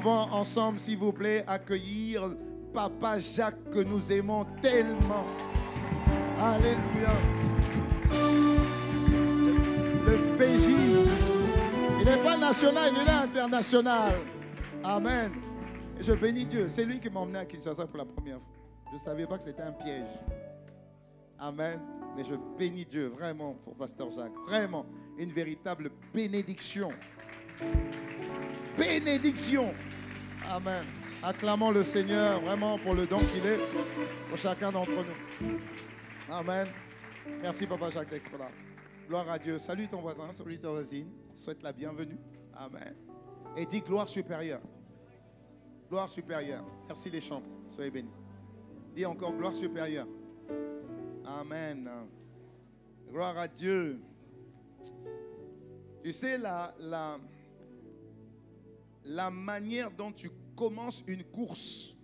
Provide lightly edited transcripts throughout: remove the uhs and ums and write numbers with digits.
pouvons ensemble, s'il vous plaît, accueillir Papa Jacques que nous aimons tellement. Alléluia. Le PJ, il n'est pas national, il est international. Amen. Et je bénis Dieu. C'est lui qui m'a emmené à Kinshasa pour la première fois. Je ne savais pas que c'était un piège. Amen. Mais je bénis Dieu vraiment pour Pasteur Jacques. Vraiment, une véritable bénédiction. Bénédiction. Amen. Acclamons le Seigneur vraiment pour le don qu'il est pour chacun d'entre nous. Amen. Merci Papa Jacques d'être là. Gloire à Dieu. Salue ton voisin, salue ta voisine. Souhaite la bienvenue. Amen. Et dis gloire supérieure. Gloire supérieure. Merci les chantres. Soyez bénis. Dis encore gloire supérieure. Amen. Gloire à Dieu. Tu sais, la manière dont tu commences une course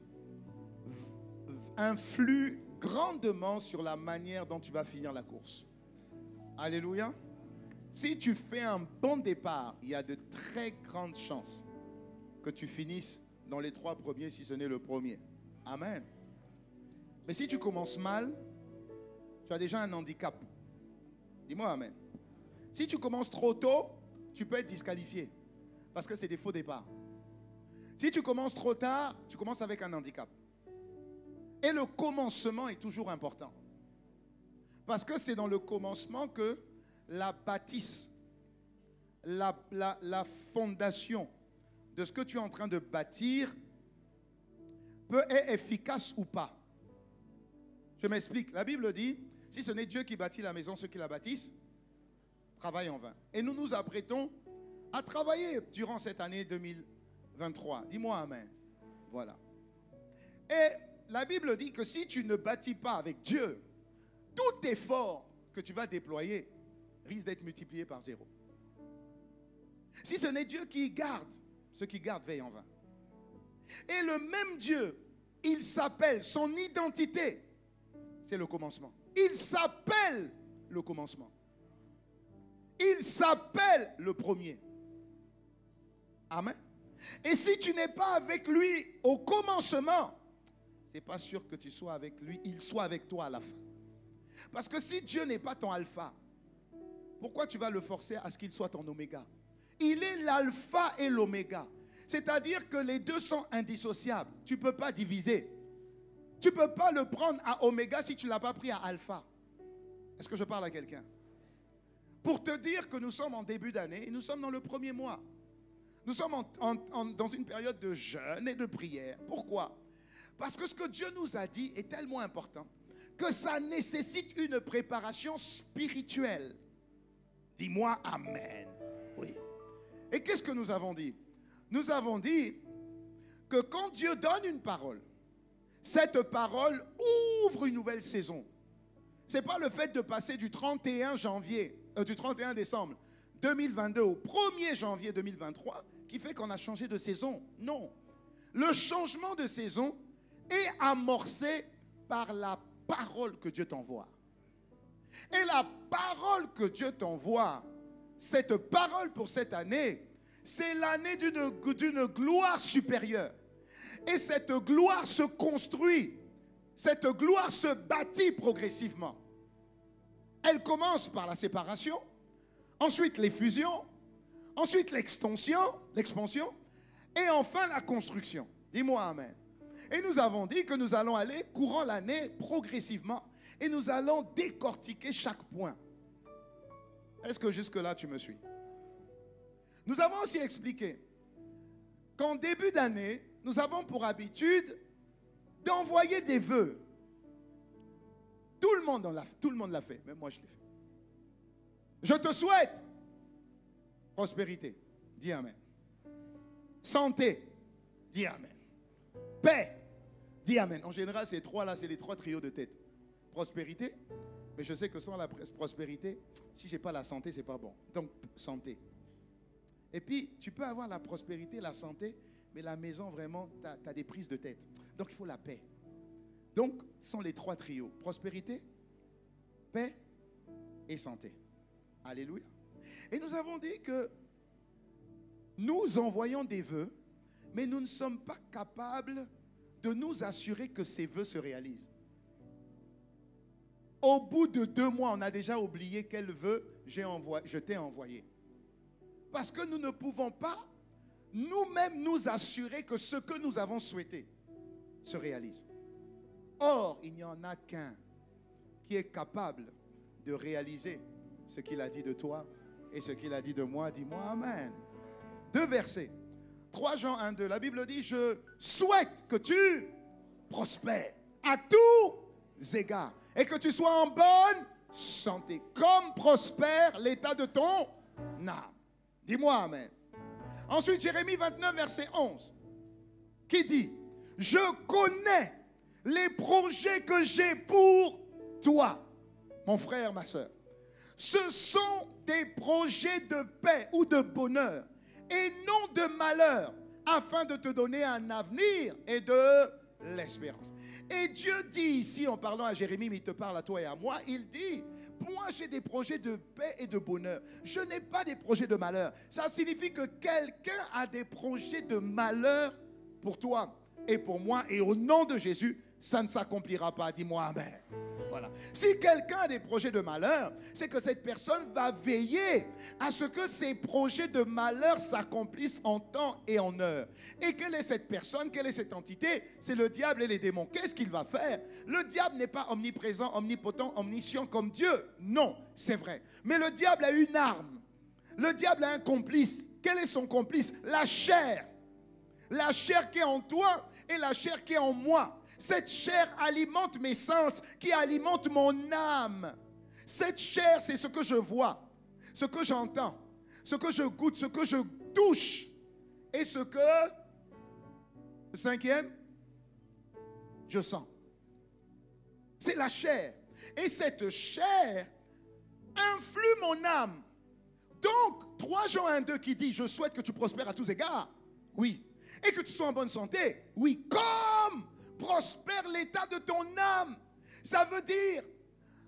influe grandement sur la manière dont tu vas finir la course. Alléluia. Si tu fais un bon départ, il y a de très grandes chances que tu finisses dans les 3 premiers, si ce n'est le premier. Amen. Mais si tu commences mal, tu as déjà un handicap. Dis-moi amen. Si tu commences trop tôt, tu peux être disqualifié parce que c'est des faux départs. Si tu commences trop tard, tu commences avec un handicap. Et le commencement est toujours important. Parce que c'est dans le commencement que la bâtisse, la fondation de ce que tu es en train de bâtir peut être efficace ou pas. Je m'explique. La Bible dit, si ce n'est Dieu qui bâtit la maison, ceux qui la bâtissent travaillent en vain. Et nous nous apprêtons à travailler durant cette année 2023. Dis-moi amen. Voilà. Et la Bible dit que si tu ne bâtis pas avec Dieu, tout effort que tu vas déployer risque d'être multiplié par 0. Si ce n'est Dieu qui garde, ceux qui gardent veillent en vain. Et le même Dieu, il s'appelle, son identité, c'est le commencement. Il s'appelle le commencement. Il s'appelle le premier. Amen. Et si tu n'es pas avec lui au commencement, c'est pas sûr que tu sois avec lui, il soit avec toi à la fin. Parce que si Dieu n'est pas ton alpha, pourquoi tu vas le forcer à ce qu'il soit ton oméga? Il est l'alpha et l'oméga. C'est-à-dire que les deux sont indissociables. Tu ne peux pas diviser. Tu ne peux pas le prendre à oméga si tu ne l'as pas pris à alpha. Est-ce que je parle à quelqu'un? Pour te dire que nous sommes en début d'année et nous sommes dans le premier mois. Nous sommes dans une période de jeûne et de prière. Pourquoi? Parce que ce que Dieu nous a dit est tellement important que ça nécessite une préparation spirituelle. Dis-moi amen. Oui. Et qu'est-ce que nous avons dit? Nous avons dit que quand Dieu donne une parole, cette parole ouvre une nouvelle saison. Ce n'est pas le fait de passer du 31 décembre 2022 au 1er janvier 2023 qui fait qu'on a changé de saison. Non. Le changement de saison est amorcé par la parole que Dieu t'envoie. Et la parole que Dieu t'envoie, cette parole pour cette année, c'est l'année d'une gloire supérieure. Et cette gloire se construit, cette gloire se bâtit progressivement. Elle commence par la séparation, ensuite les fusions, ensuite l'expansion, et enfin la construction. Dis-moi amen. Et nous avons dit que nous allons aller courant l'année progressivement et nous allons décortiquer chaque point. Est-ce que jusque-là tu me suis? Nous avons aussi expliqué qu'en début d'année, nous avons pour habitude d'envoyer des vœux. Tout le monde l'a fait, même moi je l'ai fait. Je te souhaite prospérité, dis amen. Santé, dis amen. Paix, dis amen. En général, ces trois-là, c'est les 3 trios de tête. Prospérité, mais je sais que sans la prospérité, si je n'ai pas la santé, ce n'est pas bon. Donc, santé. Et puis, tu peux avoir la prospérité, la santé, mais la maison, vraiment, tu as des prises de tête. Donc, il faut la paix. Donc, ce sont les 3 trios. Prospérité, paix et santé. Alléluia. Et nous avons dit que nous envoyons des vœux Mais nous ne sommes pas capables de nous assurer que ces vœux se réalisent. Au bout de 2 mois, on a déjà oublié quel vœu je t'ai envoyé. Parce que nous ne pouvons pas nous-mêmes nous assurer que ce que nous avons souhaité se réalise. Or, il n'y en a qu'un qui est capable de réaliser ce qu'il a dit de toi et ce qu'il a dit de moi. Dis-moi Amen. 2 versets. 3 Jean 1, 2. La Bible dit, je souhaite que tu prospères à tous égards et que tu sois en bonne santé, comme prospère l'état de ton âme. Dis-moi Amen. Ensuite, Jérémie 29, verset 11, qui dit, je connais les projets que j'ai pour toi, mon frère, ma soeur. Ce sont des projets de paix ou de bonheur et non de malheur, afin de te donner un avenir et de l'espérance. Et Dieu dit ici, en parlant à Jérémie, mais il te parle à toi et à moi, il dit, moi j'ai des projets de paix et de bonheur. Je n'ai pas des projets de malheur. Ça signifie que quelqu'un a des projets de malheur pour toi et pour moi. Et au nom de Jésus, ça ne s'accomplira pas. Dis-moi Amen. Voilà. Si quelqu'un a des projets de malheur, c'est que cette personne va veiller à ce que ces projets de malheur s'accomplissent en temps et en heure. Et quelle est cette personne? Quelle est cette entité? C'est le diable et les démons. Qu'est-ce qu'il va faire? Le diable n'est pas omniprésent, omnipotent, omniscient comme Dieu. Non, c'est vrai. Mais le diable a une arme. Le diable a un complice. Quel est son complice? La chair. La chair qui est en toi et la chair qui est en moi. Cette chair alimente mes sens, qui alimente mon âme. Cette chair, c'est ce que je vois, ce que j'entends, ce que je goûte, ce que je touche. Et ce que, le 5e, je sens. C'est la chair. Et cette chair influe mon âme. Donc, 3 Jean 1, 2 qui dit, je souhaite que tu prospères à tous égards. Oui. Et que tu sois en bonne santé. Oui. Comme prospère l'état de ton âme. Ça veut dire,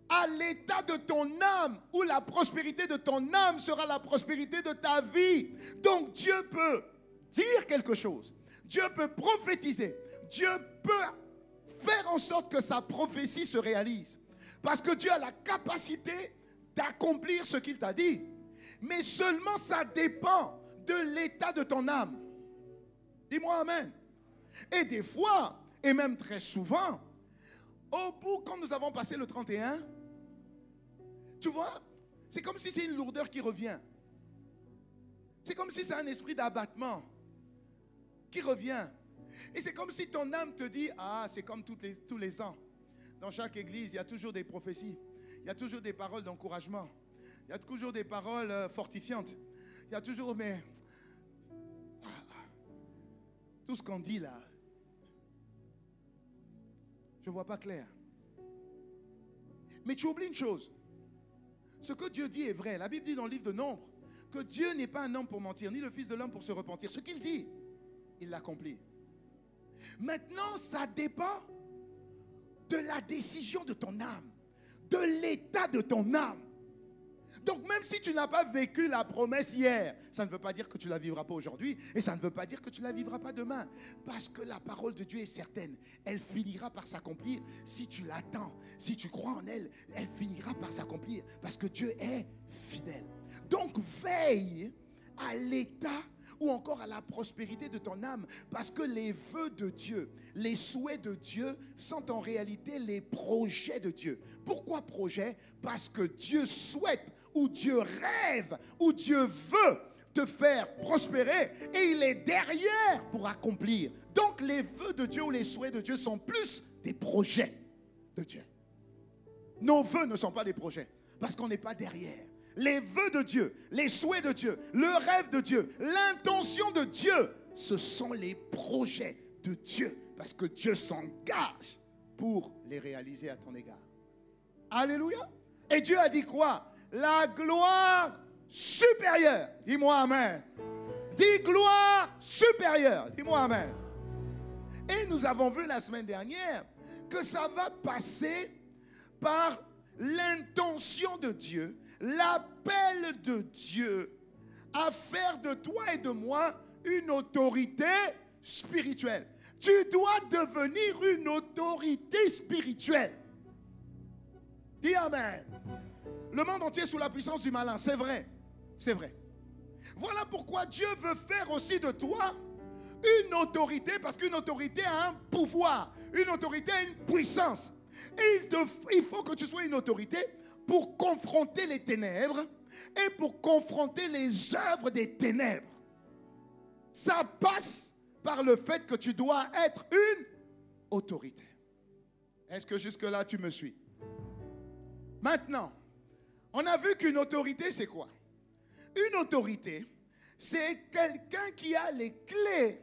à l'état de ton âme, où la prospérité de ton âme sera la prospérité de ta vie. Donc Dieu peut dire quelque chose. Dieu peut prophétiser. Dieu peut faire en sorte que sa prophétie se réalise. Parce que Dieu a la capacité d'accomplir ce qu'il t'a dit. Mais seulement ça dépend de l'état de ton âme. Dis-moi Amen. Et des fois, et même très souvent, au bout, quand nous avons passé le 31, tu vois, c'est comme si c'est une lourdeur qui revient. C'est comme si c'est un esprit d'abattement qui revient. Et c'est comme si ton âme te dit, ah, c'est comme tous les ans. Dans chaque église, il y a toujours des prophéties. Il y a toujours des paroles d'encouragement. Il y a toujours des paroles fortifiantes. Il y a toujours, mais... tout ce qu'on dit là, je ne vois pas clair. Mais tu oublies une chose. Ce que Dieu dit est vrai. La Bible dit dans le livre de Nombre que Dieu n'est pas un homme pour mentir, ni le Fils de l'homme pour se repentir. Ce qu'il dit, il l'accomplit. Maintenant, ça dépend de la décision de ton âme, de l'état de ton âme. Donc même si tu n'as pas vécu la promesse hier, ça ne veut pas dire que tu ne la vivras pas aujourd'hui et ça ne veut pas dire que tu ne la vivras pas demain. Parce que la parole de Dieu est certaine. Elle finira par s'accomplir si tu l'attends. Si tu crois en elle, elle finira par s'accomplir parce que Dieu est fidèle. Donc veille à l'état ou encore à la prospérité de ton âme, parce que les vœux de Dieu, les souhaits de Dieu sont en réalité les projets de Dieu. Pourquoi projet? Parce que Dieu souhaite ou Dieu rêve ou Dieu veut te faire prospérer et il est derrière pour accomplir. Donc les vœux de Dieu ou les souhaits de Dieu sont plus des projets de Dieu. Nos vœux ne sont pas des projets parce qu'on n'est pas derrière. Les vœux de Dieu, les souhaits de Dieu, le rêve de Dieu, l'intention de Dieu, ce sont les projets de Dieu. Parce que Dieu s'engage pour les réaliser à ton égard. Alléluia. Et Dieu a dit quoi? La gloire supérieure. Dis-moi Amen. Dis gloire supérieure. Dis-moi Amen. Et nous avons vu la semaine dernière que ça va passer par l'intention de Dieu, l'appel de Dieu à faire de toi et de moi une autorité spirituelle. Tu dois devenir une autorité spirituelle. Dis Amen. Le monde entier est sous la puissance du malin, c'est vrai. C'est vrai. Voilà pourquoi Dieu veut faire aussi de toi une autorité, parce qu'une autorité a un pouvoir, une autorité a une puissance. Et il faut que tu sois une autorité pour confronter les ténèbres et pour confronter les œuvres des ténèbres. Ça passe par le fait que tu dois être une autorité. Est-ce que jusque-là tu me suis? Maintenant, on a vu qu'une autorité, c'est quoi? Une autorité, c'est quelqu'un qui a les clés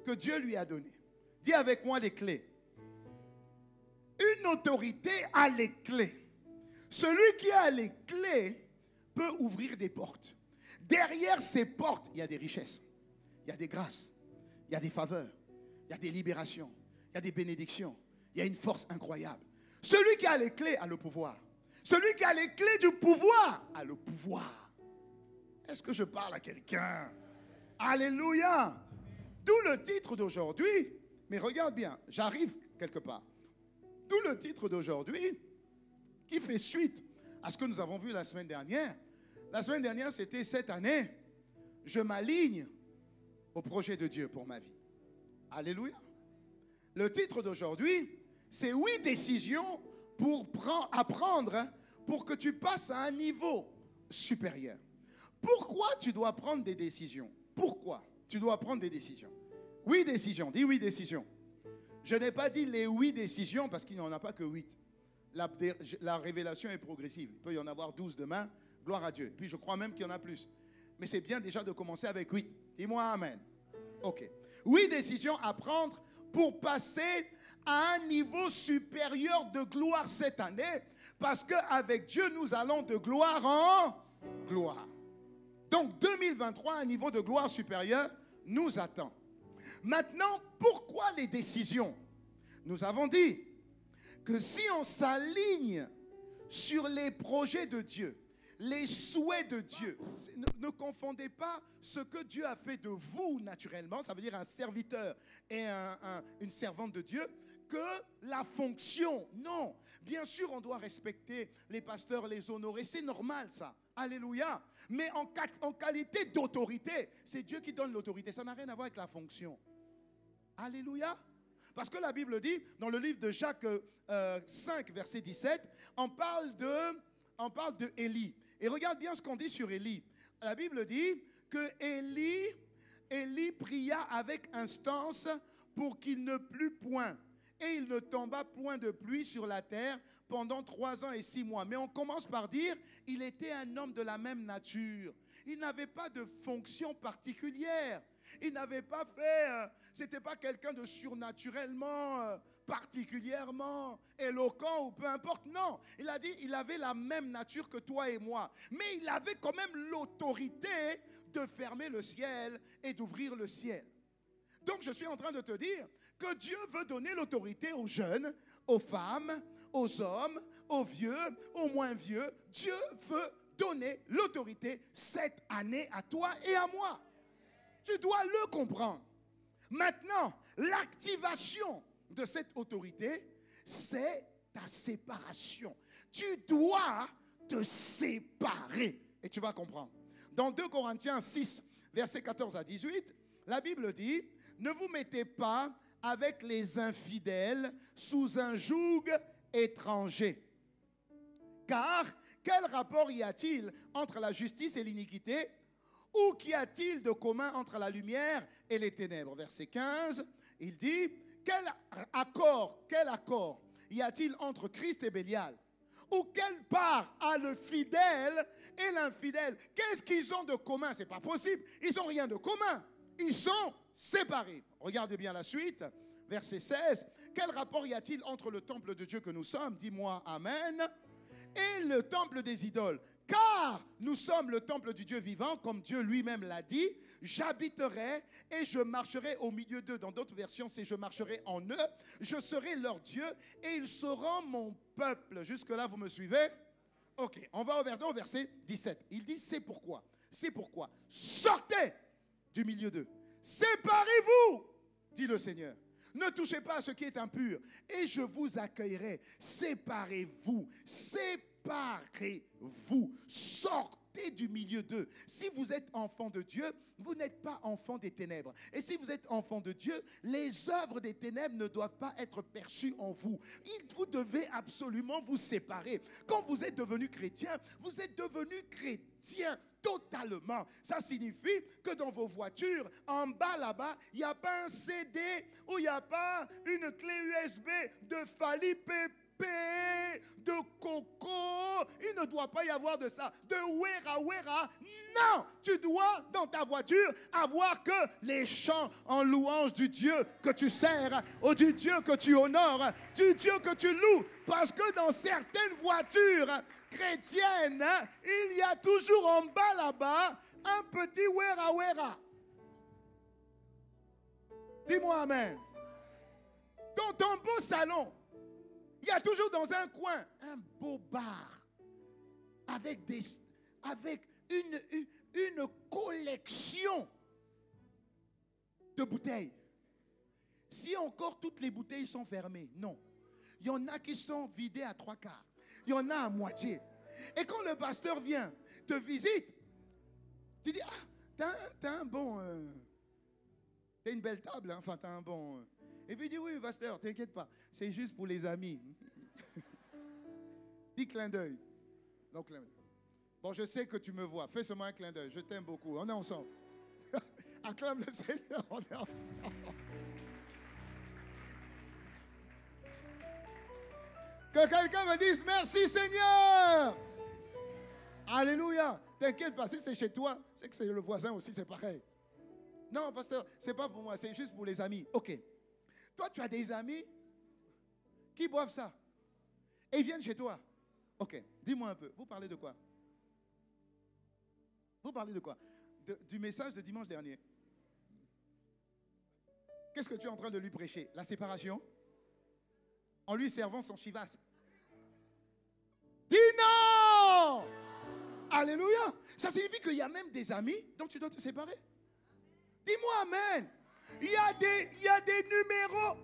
que Dieu lui a données. Dis avec moi les clés. Une autorité a les clés. Celui qui a les clés peut ouvrir des portes. Derrière ces portes, il y a des richesses, il y a des grâces, il y a des faveurs, il y a des libérations, il y a des bénédictions, il y a une force incroyable. Celui qui a les clés a le pouvoir. Celui qui a les clés du pouvoir a le pouvoir. Est-ce que je parle à quelqu'un? Alléluia! D'où le titre d'aujourd'hui. Mais regarde bien, j'arrive quelque part. D'où le titre d'aujourd'hui qui fait suite à ce que nous avons vu la semaine dernière. La semaine dernière, c'était cette année, je m'aligne au projet de Dieu pour ma vie. Alléluia. Le titre d'aujourd'hui, c'est 8 décisions pour apprendre pour que tu passes à un niveau supérieur. Pourquoi tu dois prendre des décisions? Pourquoi tu dois prendre des décisions? 8 décisions, dis 8 décisions. Je n'ai pas dit les 8 décisions parce qu'il n'y en a pas que 8. La révélation est progressive. Il peut y en avoir 12 demain, gloire à Dieu. Puis je crois même qu'il y en a plus. Mais c'est bien déjà de commencer avec 8. Dis-moi amen. Ok. 8 décisions à prendre pour passer à un niveau supérieur de gloire cette année. Parce qu'avec Dieu, nous allons de gloire en gloire. Donc 2023, un niveau de gloire supérieur nous attend. Maintenant, pourquoi les décisions? Nous avons dit que si on s'aligne sur les projets de Dieu, les souhaits de Dieu, ne confondez pas ce que Dieu a fait de vous naturellement, ça veut dire un serviteur et une servante de Dieu, que la fonction. Non, bien sûr on doit respecter les pasteurs, les honorer, c'est normal ça. Alléluia. Mais en qualité d'autorité, c'est Dieu qui donne l'autorité. Ça n'a rien à voir avec la fonction. Alléluia. Parce que la Bible dit, dans le livre de Jacques 5, verset 17, on parle de Élie. Et regarde bien ce qu'on dit sur Élie. La Bible dit que Élie pria avec instance pour qu'il ne plût point. Et il ne tomba point de pluie sur la terre pendant 3 ans et 6 mois. Mais on commence par dire, il était un homme de la même nature. Il n'avait pas de fonction particulière. Il n'avait pas fait, c'était pas quelqu'un de surnaturellement, particulièrement éloquent ou peu importe. Non, il a dit, il avait la même nature que toi et moi. Mais il avait quand même l'autorité de fermer le ciel et d'ouvrir le ciel. Donc je suis en train de te dire que Dieu veut donner l'autorité aux jeunes, aux femmes, aux hommes, aux vieux, aux moins vieux. Dieu veut donner l'autorité cette année à toi et à moi. Tu dois le comprendre. Maintenant, l'activation de cette autorité, c'est ta séparation. Tu dois te séparer. Et tu vas comprendre. Dans 2 Corinthiens 6, versets 14 à 18, la Bible dit, ne vous mettez pas avec les infidèles sous un joug étranger. Car quel rapport y a-t-il entre la justice et l'iniquité? Ou qu'y a-t-il de commun entre la lumière et les ténèbres? Verset 15, il dit, quel accord y a-t-il entre Christ et Bélial? Ou quelle part a le fidèle et l'infidèle? Qu'est-ce qu'ils ont de commun? C'est pas possible. Ils n'ont rien de commun. Ils sont séparés. Regardez bien la suite. Verset 16. Quel rapport y a-t-il entre le temple de Dieu que nous sommes? Dis-moi amen. Et le temple des idoles. Car nous sommes le temple du Dieu vivant, comme Dieu lui-même l'a dit. J'habiterai et je marcherai au milieu d'eux. Dans d'autres versions, c'est je marcherai en eux. Je serai leur Dieu et ils seront mon peuple. Jusque-là, vous me suivez? Ok, on va au verset 17. Il dit, c'est pourquoi. Sortez du milieu d'eux. Séparez-vous dit le Seigneur. Ne touchez pas à ce qui est impur et je vous accueillerai. Séparez-vous, séparez-vous, sortez du milieu d'eux. Si vous êtes enfant de Dieu, vous n'êtes pas enfant des ténèbres. Et si vous êtes enfant de Dieu, les œuvres des ténèbres ne doivent pas être perçues en vous. Vous devez absolument vous séparer. Quand vous êtes devenu chrétien, vous êtes devenu chrétien totalement. Ça signifie que dans vos voitures, en bas là-bas, il n'y a pas un CD ou il n'y a pas une clé USB de Fali Pépé, de Coco. Il ne doit pas y avoir de ça. De Wera Wera. Non, tu dois dans ta voiture avoir que les chants en louange du Dieu que tu sers, ou du Dieu que tu honores, du Dieu que tu loues. Parce que dans certaines voitures chrétiennes, il y a toujours en bas là-bas un petit Wera Wera. Dis-moi amen. Dans ton beau salon, il y a toujours dans un coin un beau bar avec une collection de bouteilles. Si encore toutes les bouteilles sont fermées, non. Il y en a qui sont vidées à 3/4. Il y en a à moitié. Et quand le pasteur vient te visite, tu dis, ah, t'as un bon... t'as une belle table, hein? Enfin, t'as un bon... Et puis il dit, oui, pasteur, t'inquiète pas, c'est juste pour les amis. Dis clin d'œil. Non, clin d'œil. Bon, je sais que tu me vois. Fais seulement un clin d'œil. Je t'aime beaucoup. On est ensemble. Acclame le Seigneur, on est ensemble. Que quelqu'un me dise, merci Seigneur. Alléluia. T'inquiète pas, si c'est chez toi, c'est que c'est le voisin aussi, c'est pareil. Non, pasteur, c'est pas pour moi, c'est juste pour les amis. Ok. Toi, tu as des amis qui boivent ça. Et ils viennent chez toi. Ok, dis-moi un peu. Vous parlez de quoi? Vous parlez de quoi? Du message de dimanche dernier. Qu'est-ce que tu es en train de lui prêcher? La séparation? En lui servant son chivas. Dis non! Alléluia! Ça signifie qu'il y a même des amis dont tu dois te séparer. Dis-moi amen. Il y a des numéros.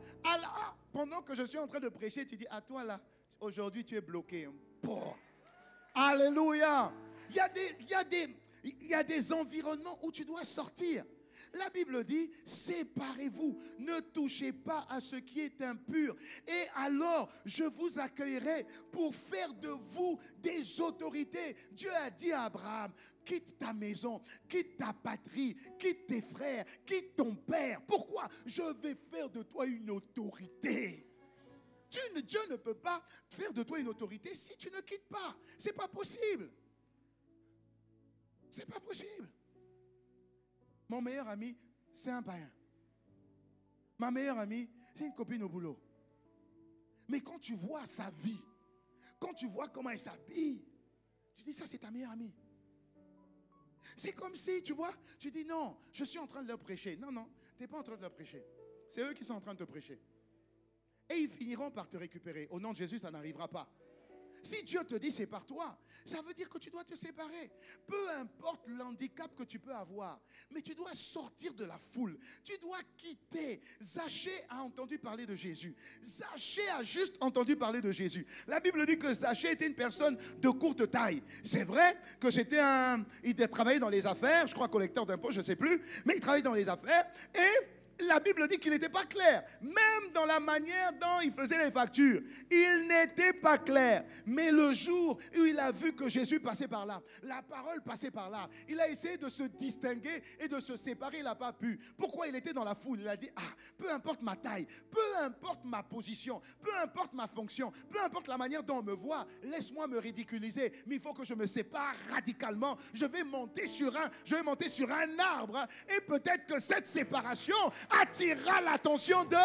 Pendant que je suis en train de prêcher, tu dis, à toi là, aujourd'hui tu es bloqué. Bon. Alléluia. Il y a des environnements où tu dois sortir. La Bible dit, séparez-vous, ne touchez pas à ce qui est impur. Et alors, je vous accueillerai pour faire de vous des autorités. Dieu a dit à Abraham, quitte ta maison, quitte ta patrie, quitte tes frères, quitte ton père. Pourquoi? Je vais faire de toi une autorité. Dieu ne peut pas faire de toi une autorité si tu ne quittes pas. C'est pas possible. C'est pas possible. Mon meilleur ami, c'est un païen. Ma meilleure amie, c'est une copine au boulot. Mais quand tu vois sa vie, quand tu vois comment elle s'habille, tu dis, ça c'est ta meilleure amie. C'est comme si, tu vois, tu dis, non, je suis en train de leur prêcher. Non, non, tu n'es pas en train de leur prêcher. C'est eux qui sont en train de te prêcher. Et ils finiront par te récupérer. Au nom de Jésus, ça n'arrivera pas. Si Dieu te dit sépare-toi, ça veut dire que tu dois te séparer. Peu importe l'handicap que tu peux avoir, mais tu dois sortir de la foule. Tu dois quitter. Zachée a entendu parler de Jésus. Zachée a juste entendu parler de Jésus. La Bible dit que Zachée était une personne de courte taille. C'est vrai que il travaillait dans les affaires, je crois collecteur d'impôts, je ne sais plus, mais il travaillait dans les affaires et la Bible dit qu'il n'était pas clair. Même dans la manière dont il faisait les factures, il n'était pas clair. Mais le jour où il a vu que Jésus passait par là, la parole passait par là, il a essayé de se distinguer et de se séparer, il n'a pas pu. Pourquoi? Il était dans la foule. Il a dit, peu importe ma taille, peu importe ma position, peu importe ma fonction, peu importe la manière dont on me voit, laisse-moi me ridiculiser. Mais il faut que je me sépare radicalement. Je vais monter sur un arbre et peut-être que cette séparation attirera l'attention de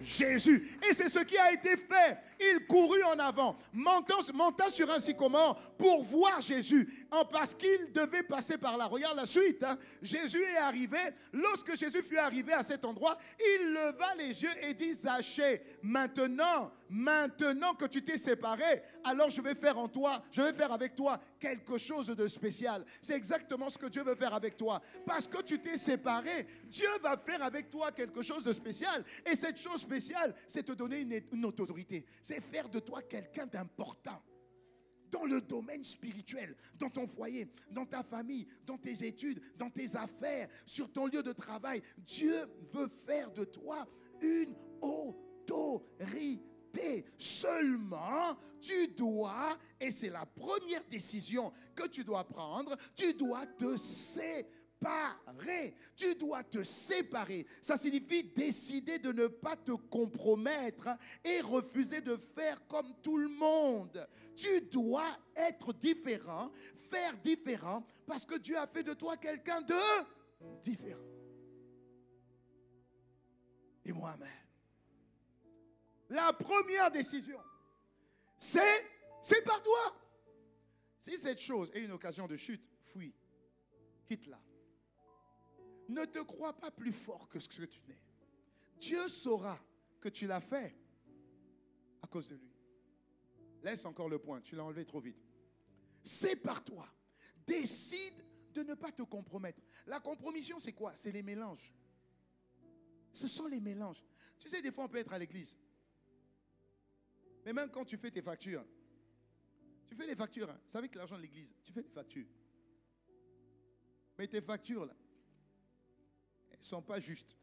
Jésus. Et c'est ce qui a été fait. Il courut en avant, monta sur un sycomore pour voir Jésus, parce qu'il devait passer par là. Regarde la suite. Jésus est arrivé. Lorsque Jésus fut arrivé à cet endroit, il leva les yeux et dit, Zachée, maintenant que tu t'es séparé, alors je vais faire avec toi quelque chose de spécial. C'est exactement ce que Dieu veut faire avec toi. Parce que tu t'es séparé, Dieu va faire avec toi toi quelque chose de spécial. Et cette chose spéciale, c'est te donner une autorité. C'est faire de toi quelqu'un d'important. Dans le domaine spirituel, dans ton foyer, dans ta famille, dans tes études, dans tes affaires, sur ton lieu de travail. Dieu veut faire de toi une autorité. Seulement, tu dois, et c'est la première décision que tu dois prendre, tu dois te séparer. Tu dois te séparer. Ça signifie décider de ne pas te compromettre et refuser de faire comme tout le monde. Tu dois être différent, faire différent, parce que Dieu a fait de toi quelqu'un de différent. Et moi, amen. La première décision, c'est par toi. Si cette chose est une occasion de chute, fuis, quitte-la. Ne te crois pas plus fort que ce que tu n'es. Dieu saura que tu l'as fait à cause de lui. Laisse encore le point, tu l'as enlevé trop vite. Sépare-toi. Décide de ne pas te compromettre. La compromission, c'est quoi? C'est les mélanges. Ce sont les mélanges. Tu sais, des fois, on peut être à l'église. Mais même quand tu fais tes factures, tu fais des factures, hein. C'est avec l'argent de l'église, tu fais des factures. Mais tes factures, là, elles ne sont pas justes.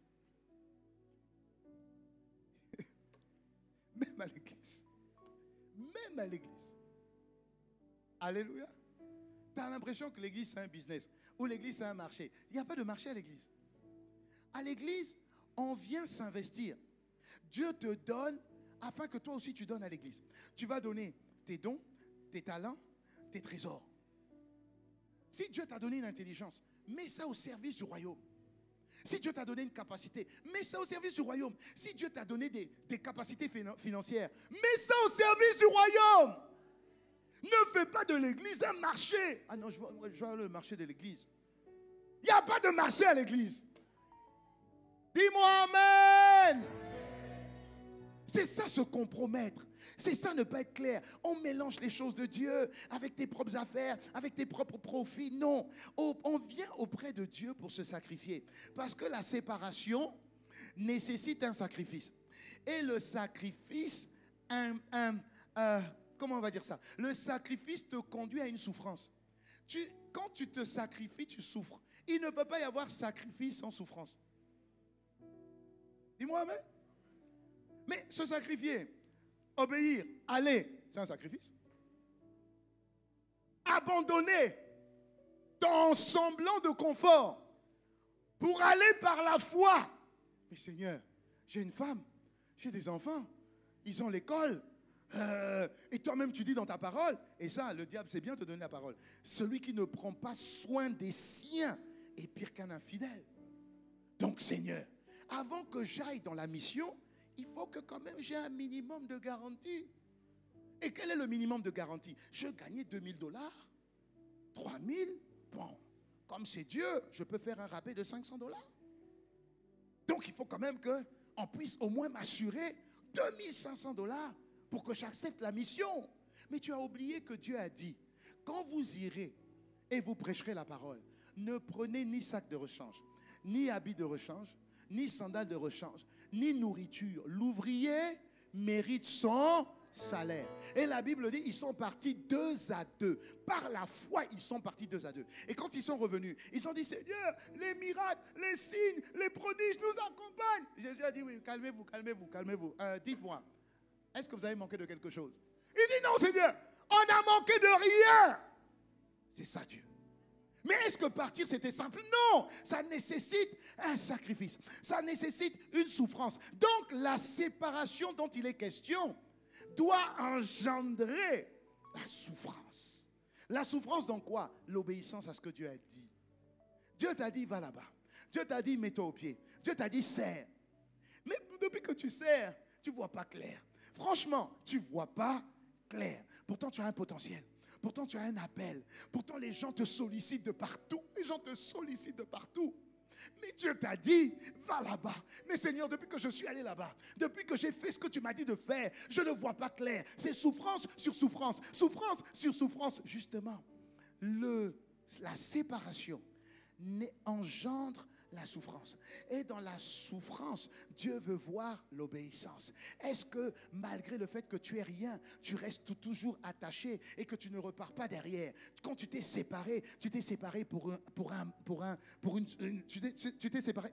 Même à l'église. Même à l'église. Alléluia. Tu as l'impression que l'église, c'est un business. Ou l'église, c'est un marché. Il n'y a pas de marché à l'église. À l'église, on vient s'investir. Dieu te donne afin que toi aussi tu donnes à l'église. Tu vas donner tes dons, tes talents, tes trésors. Si Dieu t'a donné une intelligence, mets ça au service du royaume. Si Dieu t'a donné une capacité, mets ça au service du royaume. Si Dieu t'a donné des capacités financières, mets ça au service du royaume. Ne fais pas de l'église un marché. Ah non, je vois le marché de l'église. Il n'y a pas de marché à l'église. Dis-moi amen. C'est ça se compromettre. C'est ça ne pas être clair. On mélange les choses de Dieu avec tes propres affaires, avec tes propres profits. Non, on vient auprès de Dieu pour se sacrifier. Parce que la séparation nécessite un sacrifice. Et le sacrifice, comment on va dire ça? Le sacrifice te conduit à une souffrance. Quand tu te sacrifies, tu souffres. Il ne peut pas y avoir sacrifice sans souffrance. Dis-moi amen. Mais se sacrifier, obéir, aller, c'est un sacrifice. Abandonner ton semblant de confort pour aller par la foi. Mais Seigneur, j'ai une femme, j'ai des enfants, ils ont l'école. Et toi-même tu dis dans ta parole, et ça, le diable sait bien te donner la parole. Celui qui ne prend pas soin des siens est pire qu'un infidèle. Donc Seigneur, avant que j'aille dans la mission, il faut que quand même j'ai un minimum de garantie. Et quel est le minimum de garantie? Je gagnais $2000, 3000, bon, comme c'est Dieu, je peux faire un rabais de $500. Donc il faut quand même qu'on puisse au moins m'assurer $2500 pour que j'accepte la mission. Mais tu as oublié que Dieu a dit, quand vous irez et vous prêcherez la parole, ne prenez ni sac de rechange, ni habit de rechange, ni sandales de rechange, ni nourriture. L'ouvrier mérite son salaire. Et la Bible dit, ils sont partis 2 à 2. Par la foi, ils sont partis 2 à 2. Et quand ils sont revenus, ils ont dit, Seigneur, les miracles, les signes, les prodiges nous accompagnent. Jésus a dit, oui, calmez-vous, calmez-vous, calmez-vous. Dites-moi, est-ce que vous avez manqué de quelque chose? Il dit, non, Seigneur, on a manqué de rien. C'est ça, Dieu. Mais est-ce que partir c'était simple? Non, ça nécessite un sacrifice, ça nécessite une souffrance. Donc la séparation dont il est question doit engendrer la souffrance. La souffrance dans quoi? L'obéissance à ce que Dieu a dit. Dieu t'a dit va là-bas, Dieu t'a dit mets-toi au pied, Dieu t'a dit serre. Mais depuis que tu serres, tu ne vois pas clair. Franchement, tu ne vois pas clair. Pourtant tu as un potentiel. Pourtant, tu as un appel. Pourtant, les gens te sollicitent de partout. Les gens te sollicitent de partout. Mais Dieu t'a dit, va là-bas. Mais Seigneur, depuis que je suis allé là-bas, depuis que j'ai fait ce que tu m'as dit de faire, je ne vois pas clair. C'est souffrance sur souffrance. Souffrance sur souffrance. Justement, la séparation engendre la souffrance. Et dans la souffrance, Dieu veut voir l'obéissance. Est-ce que malgré le fait que tu es rien, tu restes toujours attaché et que tu ne repars pas derrière? Quand tu t'es séparé tu t'es séparé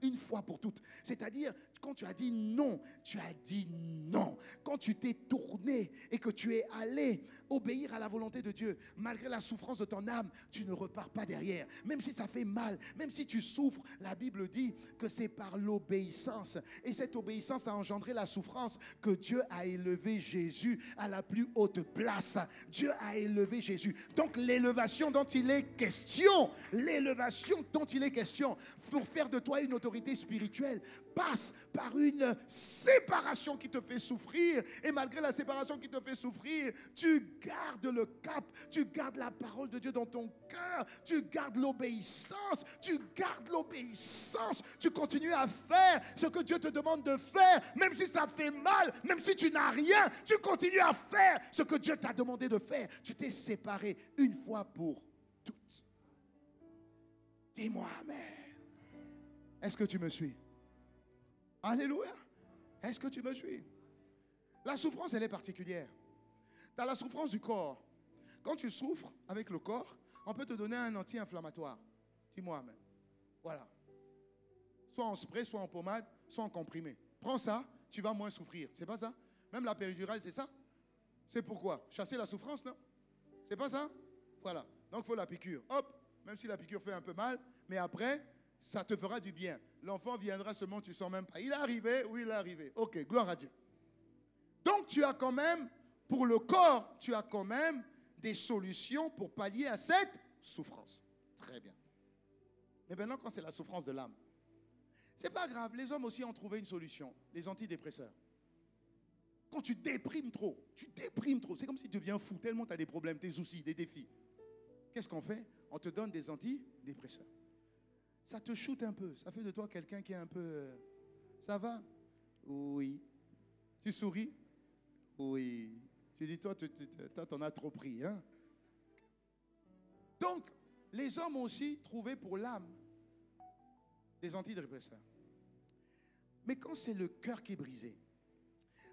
une fois pour toutes. C'est-à-dire, quand tu as dit non, tu as dit non. Quand tu t'es tourné et que tu es allé obéir à la volonté de Dieu, malgré la souffrance de ton âme, tu ne repars pas derrière. Même si ça fait mal, même si tu souffres, la Bible dit que c'est par l'obéissance. Et cette obéissance a engendré la souffrance que Dieu a élevé Jésus à la plus haute place. Dieu a élevé Jésus. Donc l'élévation dont il est question, pour faire de toi une autorité spirituelle, passe par une séparation qui te fait souffrir. Et malgré la séparation qui te fait souffrir, tu gardes le cap, tu gardes la parole de Dieu dans ton cœur, tu gardes l'obéissance, tu continues à faire ce que Dieu te demande de faire, même si ça fait mal, même si tu n'as rien, tu continues à faire ce que Dieu t'a demandé de faire. Tu t'es séparé une fois pour toutes. Dis-moi amen. Est-ce que tu me suis? Alléluia. Est-ce que tu me suis? La souffrance, elle est particulière. Tu as la souffrance du corps. Quand tu souffres avec le corps, on peut te donner un anti-inflammatoire. Dis-moi amen. Voilà. Soit en spray, soit en pommade, soit en comprimé. Prends ça, tu vas moins souffrir. C'est pas ça? Même la péridurale, c'est ça? C'est pourquoi? Chasser la souffrance, non? C'est pas ça? Voilà. Donc il faut la piqûre. Hop, même si la piqûre fait un peu mal, mais après, ça te fera du bien. L'enfant viendra seulement, tu ne sens même pas. Il est arrivé? Oui, il est arrivé. Ok, gloire à Dieu. Donc tu as quand même, pour le corps, tu as quand même des solutions pour pallier à cette souffrance. Très bien. Mais maintenant, quand c'est la souffrance de l'âme, c'est pas grave. Les hommes aussi ont trouvé une solution, les antidépresseurs. Quand tu déprimes trop, c'est comme si tu deviens fou, tellement tu as des problèmes, des soucis, des défis. Qu'est-ce qu'on fait? On te donne des antidépresseurs. Ça te shoot un peu, ça fait de toi quelqu'un qui est un peu... Ça va? Oui. Tu souris? Oui. Tu dis, toi, t'en as trop pris. Hein? Donc, les hommes ont aussi trouvé pour l'âme des antidépresseurs. Mais quand c'est le cœur qui est brisé,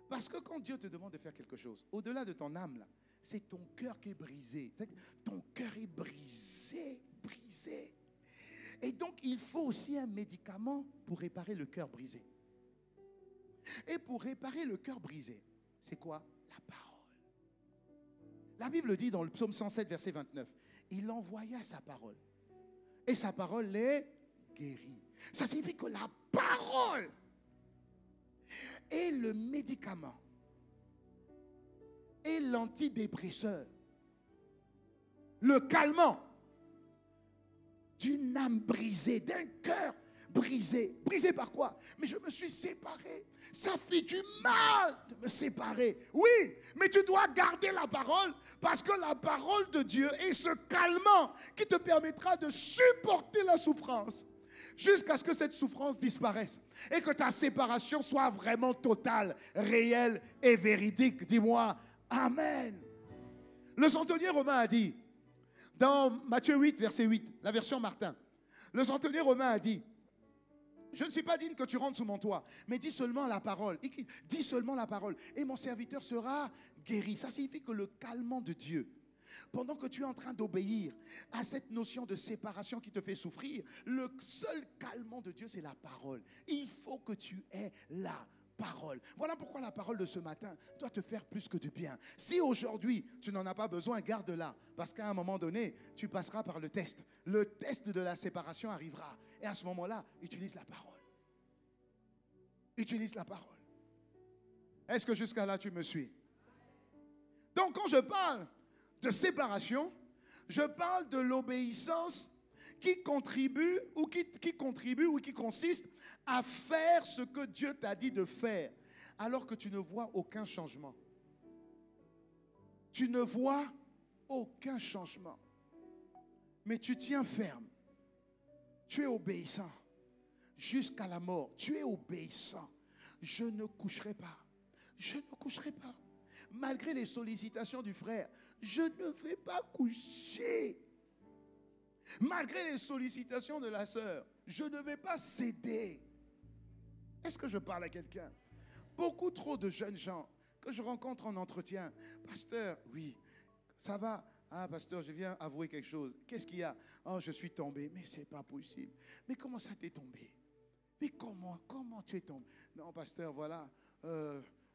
parce que quand Dieu te demande de faire quelque chose, au-delà de ton âme, là, c'est ton cœur qui est brisé. Ton cœur est brisé. Et donc, il faut aussi un médicament pour réparer le cœur brisé. Et pour réparer le cœur brisé, c'est quoi? La parole. La Bible dit dans le psaume 107, verset 29, il envoya sa parole. Et sa parole les guérit. Ça signifie que la parole est le médicament et l'antidépresseur, le calmant d'une âme brisée, d'un cœur brisé. Brisé par quoi? Mais je me suis séparé. Ça fait du mal de me séparer. Oui, mais tu dois garder la parole parce que la parole de Dieu est ce calmant qui te permettra de supporter la souffrance jusqu'à ce que cette souffrance disparaisse et que ta séparation soit vraiment totale, réelle et véridique. Dis-moi amen. Le centenier romain a dit, dans Matthieu 8, verset 8, la version Martin, le centenier romain a dit, je ne suis pas digne que tu rentres sous mon toit, mais dis seulement la parole. Dis seulement la parole et mon serviteur sera guéri. Ça signifie que le calmant de Dieu, pendant que tu es en train d'obéir à cette notion de séparation qui te fait souffrir, le seul calmant de Dieu, c'est la parole. Il faut que tu aies la parole. Voilà pourquoi la parole de ce matin doit te faire plus que du bien. Si aujourd'hui, tu n'en as pas besoin, garde-la. Parce qu'à un moment donné, tu passeras par le test. Le test de la séparation arrivera. Et à ce moment-là, utilise la parole. Utilise la parole. Est-ce que jusqu'à là, tu me suis? Donc, quand je parle de séparation, je parle de l'obéissance qui contribue ou qui consiste à faire ce que Dieu t'a dit de faire alors que tu ne vois aucun changement. Tu ne vois aucun changement. Mais tu tiens ferme. Tu es obéissant jusqu'à la mort. Tu es obéissant. Je ne coucherai pas. Je ne coucherai pas. Malgré les sollicitations du frère, je ne vais pas coucher. Malgré les sollicitations de la sœur, je ne vais pas céder. Est-ce que je parle à quelqu'un? Beaucoup trop de jeunes gens que je rencontre en entretien. Pasteur, oui, ça va? Ah, pasteur, je viens avouer quelque chose. Qu'est-ce qu'il y a? Oh, je suis tombé. Mais c'est pas possible. Mais comment ça t'est tombé? Mais comment tu es tombé? Non, pasteur, voilà,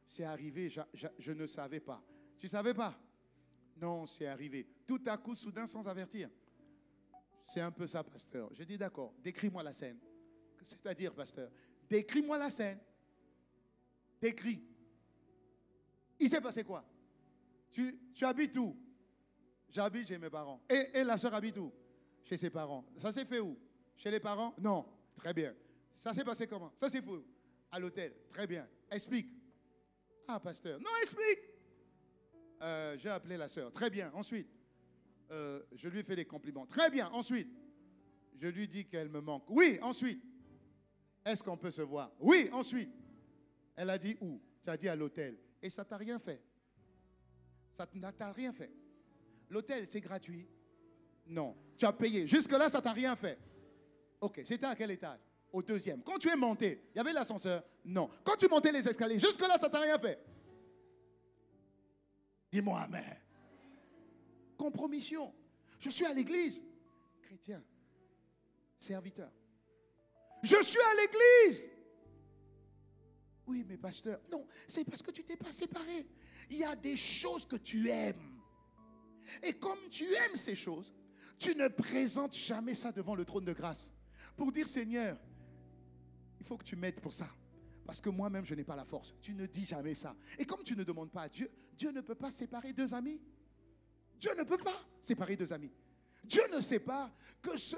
c'est arrivé, je ne savais pas. Tu ne savais pas? Non, c'est arrivé. Tout à coup, soudain, sans avertir. C'est un peu ça, pasteur. J'ai dit, d'accord, décris-moi la scène. C'est-à-dire, pasteur, décris-moi la scène. Décris. Il s'est passé quoi? Tu habites où? J'habite chez mes parents. Et la sœur habite où? Chez ses parents. Ça s'est fait où? Chez les parents? Non. Très bien. Ça s'est passé comment? Ça s'est fait où? À l'hôtel. Très bien. Explique. Ah, pasteur. Non, explique. J'ai appelé la sœur. Très bien. Ensuite, je lui ai fait des compliments. Très bien. Ensuite, je lui dis qu'elle me manque. Oui, ensuite. Est-ce qu'on peut se voir? Oui, ensuite. Elle a dit où? Tu as dit à l'hôtel. Et ça t'a rien fait. Ça ne t'a rien fait. L'hôtel, c'est gratuit? Non. Tu as payé. Jusque-là, ça ne t'a rien fait. Ok. C'était à quel étage? Au deuxième. Quand tu es monté, il y avait l'ascenseur? Non. Quand tu montais les escaliers, jusque-là, ça ne t'a rien fait? Dis-moi amen. Compromission. Je suis à l'église. Chrétien. Serviteur. Je suis à l'église. Oui, mais pasteur, non, c'est parce que tu t'es pas séparé. Il y a des choses que tu aimes. Et comme tu aimes ces choses, tu ne présentes jamais ça devant le trône de grâce. Pour dire, Seigneur, il faut que tu m'aides pour ça. Parce que moi-même, je n'ai pas la force. Tu ne dis jamais ça. Et comme tu ne demandes pas à Dieu, Dieu ne peut pas séparer deux amis. Dieu ne peut pas séparer deux amis. Dieu ne sait pas que ce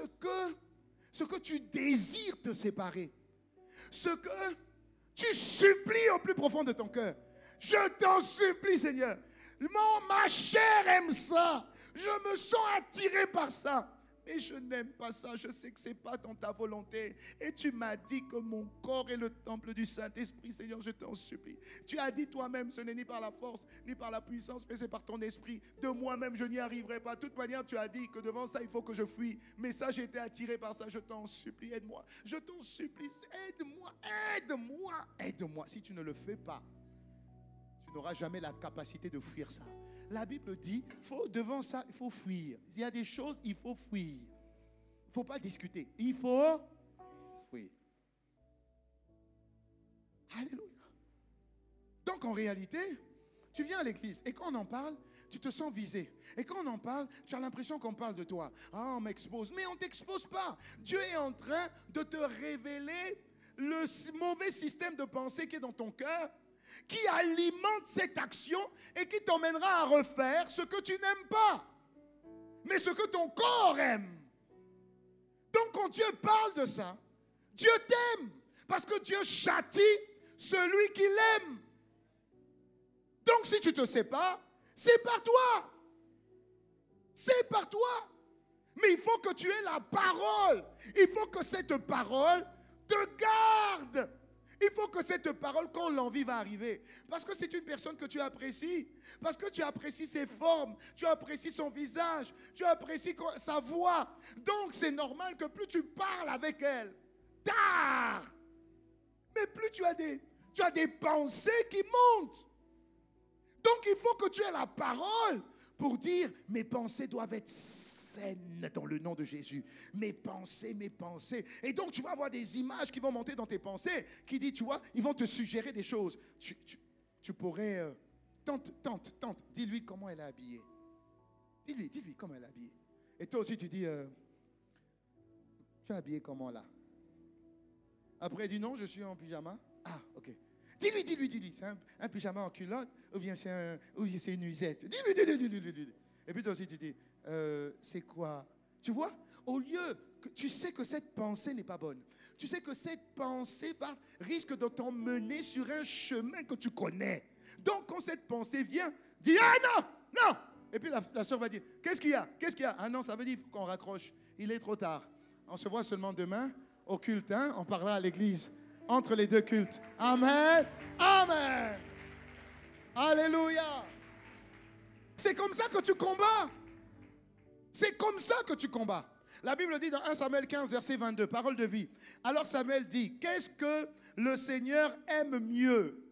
que tu désires te séparer, ce que tu supplies au plus profond de ton cœur. Je t'en supplie, Seigneur. Ma chair aime ça. Je me sens attiré par ça. Mais je n'aime pas ça. Je sais que ce n'est pas dans ta volonté. Et tu m'as dit que mon corps est le temple du Saint-Esprit. Seigneur, je t'en supplie. Tu as dit toi-même, ce n'est ni par la force, ni par la puissance, mais c'est par ton esprit. De moi-même, je n'y arriverai pas. De toute manière, tu as dit que devant ça, il faut que je fuis. Mais ça, j'ai été attiré par ça. Je t'en supplie, aide-moi. Je t'en supplie, aide-moi, aide-moi, aide-moi. Si tu ne le fais pas, tu n'auras jamais la capacité de fuir ça. La Bible dit, devant ça, il faut fuir. Il y a des choses, il faut fuir. Il ne faut pas discuter. Il faut fuir. Alléluia. Donc en réalité, tu viens à l'église et quand on en parle, tu te sens visé. Et quand on en parle, tu as l'impression qu'on parle de toi. Ah, on m'expose. Mais on ne t'expose pas. Dieu est en train de te révéler le mauvais système de pensée qui est dans ton cœur, qui alimente cette action et qui t'emmènera à refaire ce que tu n'aimes pas, mais ce que ton corps aime. Donc quand Dieu parle de ça, Dieu t'aime, parce que Dieu châtie celui qui l'aime. Donc si tu te sépares, c'est par toi. C'est par toi. Mais il faut que tu aies la parole. Il faut que cette parole te garde. Il faut que cette parole, quand l'envie va arriver, parce que c'est une personne que tu apprécies, parce que tu apprécies ses formes, tu apprécies son visage, tu apprécies sa voix. Donc c'est normal que plus tu parles avec elle, tard, mais plus tu as des pensées qui montent. Donc il faut que tu aies la parole pour dire, mes pensées doivent être saines dans le nom de Jésus. Mes pensées. Et donc tu vas avoir des images qui vont monter dans tes pensées, qui dit, tu vois, ils vont te suggérer des choses. Tu pourrais, tante, dis-lui comment elle est habillée. Dis-lui comment elle est habillée. Et toi aussi tu dis, tu es habillée comment là? Après il dit, non, je suis en pyjama. Ah, ok. Dis-lui, c'est un pyjama en culotte ou bien c'est une nuisette. Dis-lui. Et puis toi aussi tu dis, c'est quoi? Tu vois, au lieu que tu sais que cette pensée n'est pas bonne, tu sais que cette pensée risque de t'emmener sur un chemin que tu connais. Donc quand cette pensée vient, dis, ah non. Et puis la soeur va dire, qu'est-ce qu'il y a? Ah non, ça veut dire qu'il faut qu'on raccroche. Il est trop tard. On se voit seulement demain au culte, hein? On parlera à l'église. Entre les deux cultes. Amen. Amen. Alléluia. C'est comme ça que tu combats. C'est comme ça que tu combats. La Bible dit dans 1 Samuel 15, verset 22, parole de vie. Alors Samuel dit, qu'est-ce que le Seigneur aime mieux?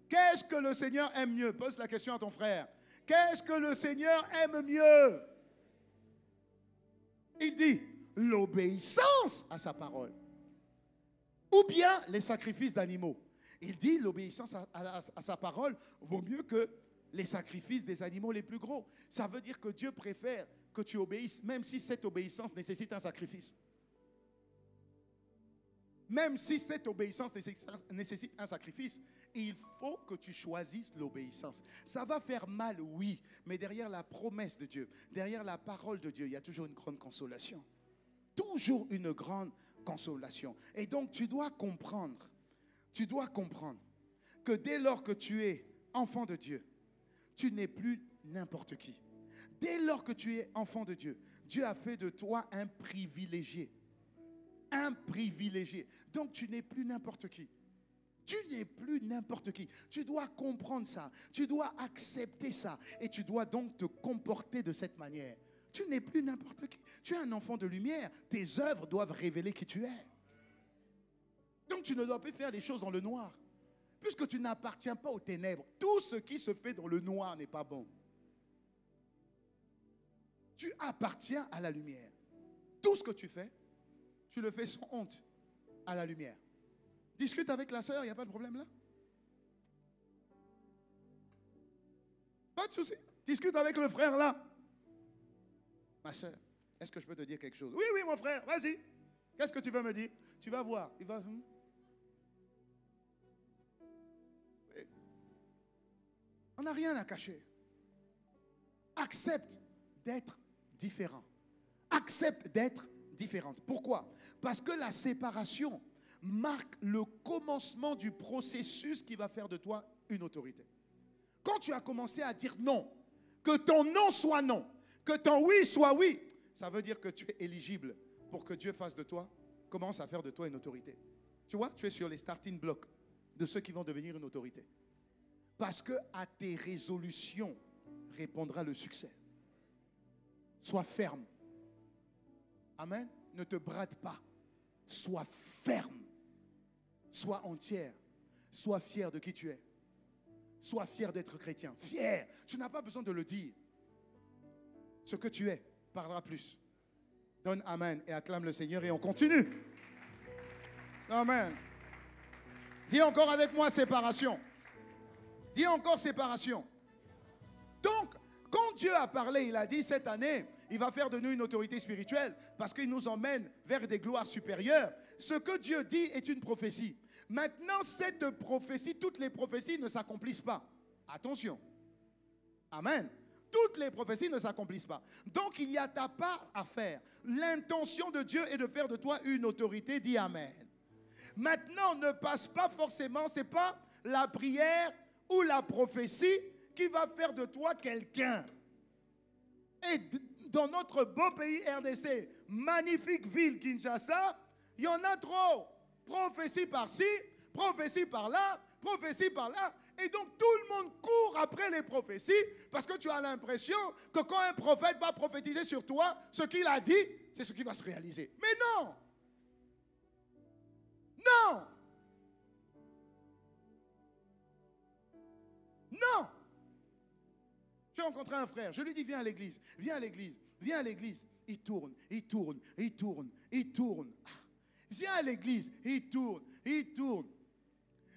Qu'est-ce que le Seigneur aime mieux? Pose la question à ton frère. Qu'est-ce que le Seigneur aime mieux? Il dit, l'obéissance à sa parole. Ou bien les sacrifices d'animaux. Il dit, l'obéissance à sa parole vaut mieux que les sacrifices des animaux les plus gros. Ça veut dire que Dieu préfère que tu obéisses, même si cette obéissance nécessite un sacrifice. Même si cette obéissance nécessite un sacrifice, il faut que tu choisisses l'obéissance. Ça va faire mal, oui, mais derrière la promesse de Dieu, derrière la parole de Dieu, il y a toujours une grande consolation. Toujours une grande consolation. Et donc tu dois comprendre que dès lors que tu es enfant de Dieu, tu n'es plus n'importe qui. Dès lors que tu es enfant de Dieu, Dieu a fait de toi un privilégié. Un privilégié. Donc tu n'es plus n'importe qui. Tu n'es plus n'importe qui. Tu dois comprendre ça. Tu dois accepter ça. Et tu dois donc te comporter de cette manière. Tu n'es plus n'importe qui. Tu es un enfant de lumière. Tes œuvres doivent révéler qui tu es. Donc tu ne dois plus faire des choses dans le noir. Puisque tu n'appartiens pas aux ténèbres. Tout ce qui se fait dans le noir n'est pas bon. Tu appartiens à la lumière. Tout ce que tu fais, tu le fais sans honte à la lumière. Discute avec la sœur, il n'y a pas de problème là. Pas de souci. Discute avec le frère là. Ma sœur, est-ce que je peux te dire quelque chose? Oui, oui, mon frère, vas-y. Qu'est-ce que tu veux me dire? Tu vas voir. Il va... On n'a rien à cacher. Accepte d'être différent. Accepte d'être différente. Pourquoi? Parce que la séparation marque le commencement du processus qui va faire de toi une autorité. Quand tu as commencé à dire non, que ton non soit non, que ton oui soit oui, ça veut dire que tu es éligible pour que Dieu fasse de toi, commence à faire de toi une autorité. Tu vois, tu es sur les starting blocks de ceux qui vont devenir une autorité. Parce que à tes résolutions répondra le succès. Sois ferme. Amen. Ne te brade pas. Sois ferme. Sois entière. Sois fier de qui tu es. Sois fier d'être chrétien. Fier. Tu n'as pas besoin de le dire. Ce que tu es parlera plus. Donne amen et acclame le Seigneur et on continue. Amen. Dis encore avec moi séparation. Dis encore séparation. Donc, quand Dieu a parlé, il a dit cette année, il va faire de nous une autorité spirituelle parce qu'il nous emmène vers des gloires supérieures. Ce que Dieu dit est une prophétie. Maintenant, cette prophétie, toutes les prophéties ne s'accomplissent pas. Attention. Amen. Toutes les prophéties ne s'accomplissent pas. Donc, il y a ta part à faire. L'intention de Dieu est de faire de toi une autorité. Dis Amen. Maintenant, ne passe pas forcément, ce n'est pas la prière ou la prophétie qui va faire de toi quelqu'un. Et dans notre beau pays RDC, magnifique ville Kinshasa, il y en a trop. Prophétie par-ci, prophétie par-là, prophétie par-là. Et donc tout le monde court après les prophéties parce que tu as l'impression que quand un prophète va prophétiser sur toi, ce qu'il a dit, c'est ce qui va se réaliser. Mais non! Non! Non! J'ai rencontré un frère, je lui dis viens à l'église, viens à l'église, viens à l'église. Il tourne, il tourne, il tourne, il tourne. Viens à l'église, il tourne, il tourne.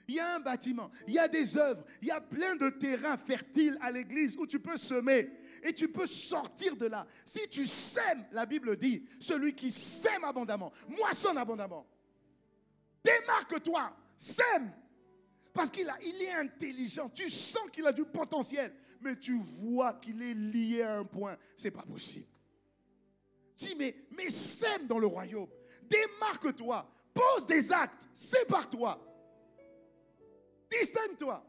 Il y a un bâtiment, il y a des œuvres, il y a plein de terrains fertiles à l'église où tu peux semer et tu peux sortir de là. Si tu sèmes, la Bible dit, celui qui sème abondamment, moissonne abondamment. Démarque-toi, sème. Parce qu'il est intelligent, tu sens qu'il a du potentiel, mais tu vois qu'il est lié à un point. C'est pas possible. Dis, mais sème dans le royaume. Démarque-toi, pose des actes, sépare-toi. Distingue-toi.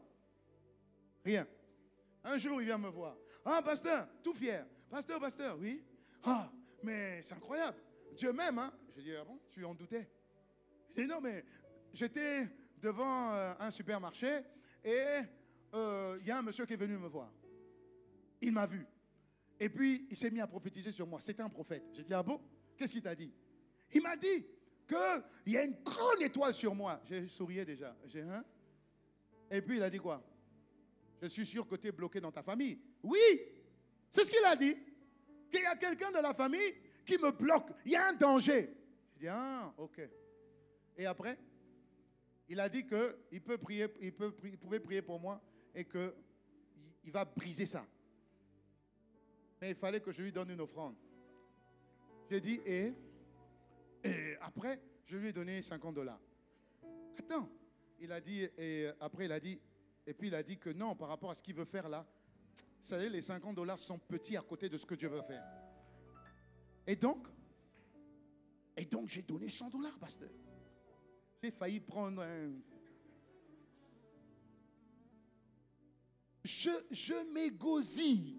Rien. Un jour, il vient me voir. Ah, pasteur, tout fier. Pasteur, oui. Ah, mais c'est incroyable. Dieu m'aime, hein. Je dis, ah bon, tu en doutais? Il dit, non, mais j'étais devant un supermarché et il y a un monsieur qui est venu me voir. Il m'a vu. Et puis, il s'est mis à prophétiser sur moi. C'était un prophète. J'ai dit, ah bon? Qu'est-ce qu'il t'a dit? Il m'a dit qu'il y a une grande étoile sur moi. J'ai sourié déjà. J'ai hein? Et puis il a dit quoi? Je suis sûr que tu es bloqué dans ta famille. Oui, c'est ce qu'il a dit. Qu'il y a quelqu'un de la famille qui me bloque. Il y a un danger. J'ai dit, ah, ok. Et après, il a dit qu'il peut prier, il pouvait prier pour moi et qu'il va briser ça. Mais il fallait que je lui donne une offrande. J'ai dit, et après, je lui ai donné $50. Attends, il a dit, et après il a dit, et puis il a dit que non, par rapport à ce qu'il veut faire là, vous savez, les $50 sont petits à côté de ce que Dieu veut faire. Et donc j'ai donné $100, pasteur. J'ai failli prendre un... Je m'égosille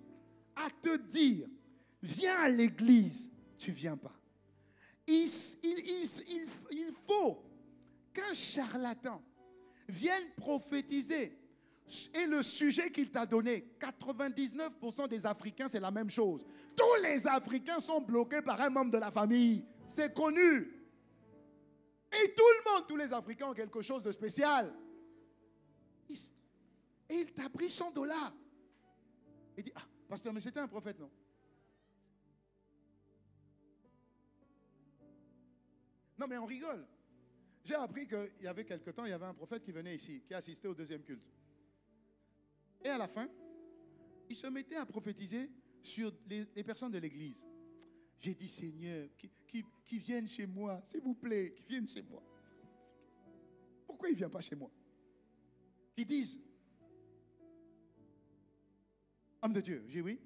à te dire, viens à l'église, tu ne viens pas. Il faut qu'un charlatan vienne prophétiser. Et le sujet qu'il t'a donné, 99% des Africains, c'est la même chose. Tous les Africains sont bloqués par un membre de la famille. C'est connu. Et tout le monde, tous les Africains ont quelque chose de spécial. Et il t'a pris $100. Il dit, ah, pasteur, mais c'était un prophète, non? Non, mais on rigole. J'ai appris qu'il y avait quelque temps, il y avait un prophète qui venait ici, qui assistait au deuxième culte. Et à la fin, il se mettait à prophétiser sur les personnes de l'église. J'ai dit, Seigneur, qui viennent chez moi, s'il vous plaît, qui viennent chez moi. Pourquoi il ne vient pas chez moi? Ils disent, homme de Dieu, j'ai dit oui.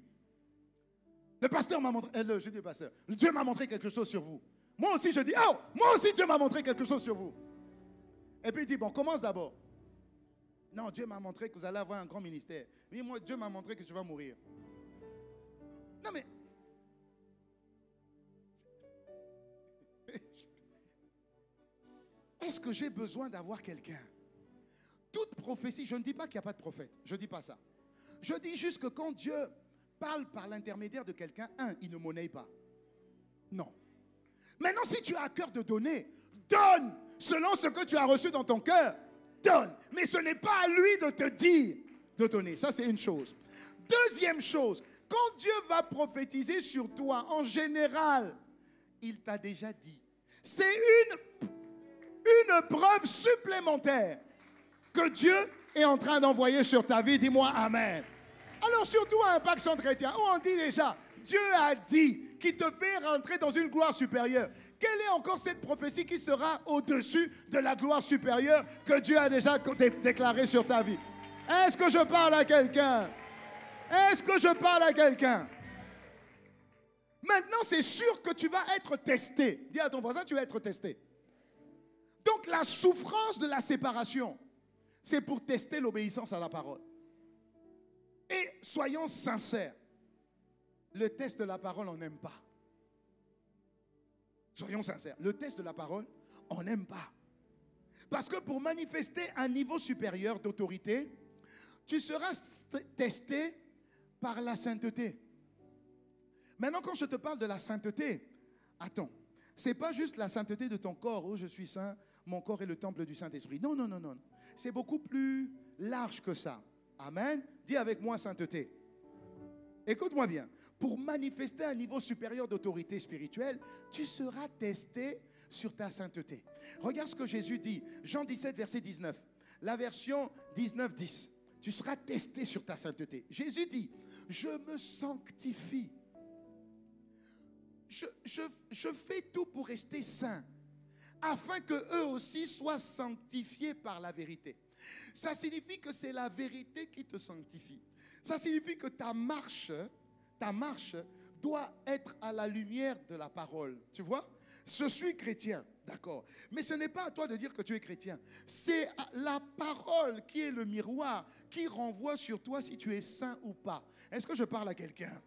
Le pasteur m'a montré, je dis pasteur, Dieu m'a montré quelque chose sur vous. Moi aussi, je dis, oh, moi aussi, Dieu m'a montré quelque chose sur vous. Et puis il dit, bon, commence d'abord. Non, Dieu m'a montré que vous allez avoir un grand ministère. Mais moi, Dieu m'a montré que tu vas mourir. Non, mais... Est-ce que j'ai besoin d'avoir quelqu'un? Toute prophétie, je ne dis pas qu'il n'y a pas de prophète. Je ne dis pas ça. Je dis juste que quand Dieu parle par l'intermédiaire de quelqu'un, il ne monnaie pas. Non. Maintenant, si tu as à cœur de donner, donne selon ce que tu as reçu dans ton cœur. Donne. Mais ce n'est pas à lui de te dire de donner. Ça, c'est une chose. Deuxième chose, quand Dieu va prophétiser sur toi, en général, il t'a déjà dit. C'est une preuve supplémentaire que Dieu est en train d'envoyer sur ta vie. Dis-moi Amen. Alors surtout à Impact Centre Chrétien, où on dit déjà, Dieu a dit qu'il te fait rentrer dans une gloire supérieure. Quelle est encore cette prophétie qui sera au-dessus de la gloire supérieure que Dieu a déjà déclarée sur ta vie? Est-ce que je parle à quelqu'un? Est-ce que je parle à quelqu'un? Maintenant, c'est sûr que tu vas être testé. Dis à ton voisin, tu vas être testé. Donc la souffrance de la séparation, c'est pour tester l'obéissance à la parole. Et soyons sincères, le test de la parole, on n'aime pas. Soyons sincères, le test de la parole, on n'aime pas. Parce que pour manifester un niveau supérieur d'autorité, tu seras testé par la sainteté. Maintenant, quand je te parle de la sainteté, attends, ce n'est pas juste la sainteté de ton corps, où je suis saint, mon corps est le temple du Saint-Esprit. Non, non, non, non. C'est beaucoup plus large que ça. Amen. Dis avec moi sainteté. Écoute-moi bien. Pour manifester un niveau supérieur d'autorité spirituelle, tu seras testé sur ta sainteté. Regarde ce que Jésus dit. Jean 17, verset 19. La version 19, 10. Tu seras testé sur ta sainteté. Jésus dit, je me sanctifie. Je fais tout pour rester saint, afin qu'eux aussi soient sanctifiés par la vérité. Ça signifie que c'est la vérité qui te sanctifie. Ça signifie que ta marche doit être à la lumière de la parole. Tu vois? Je suis chrétien, d'accord. Mais ce n'est pas à toi de dire que tu es chrétien. C'est la parole qui est le miroir, qui renvoie sur toi si tu es saint ou pas. Est-ce que je parle à quelqu'un?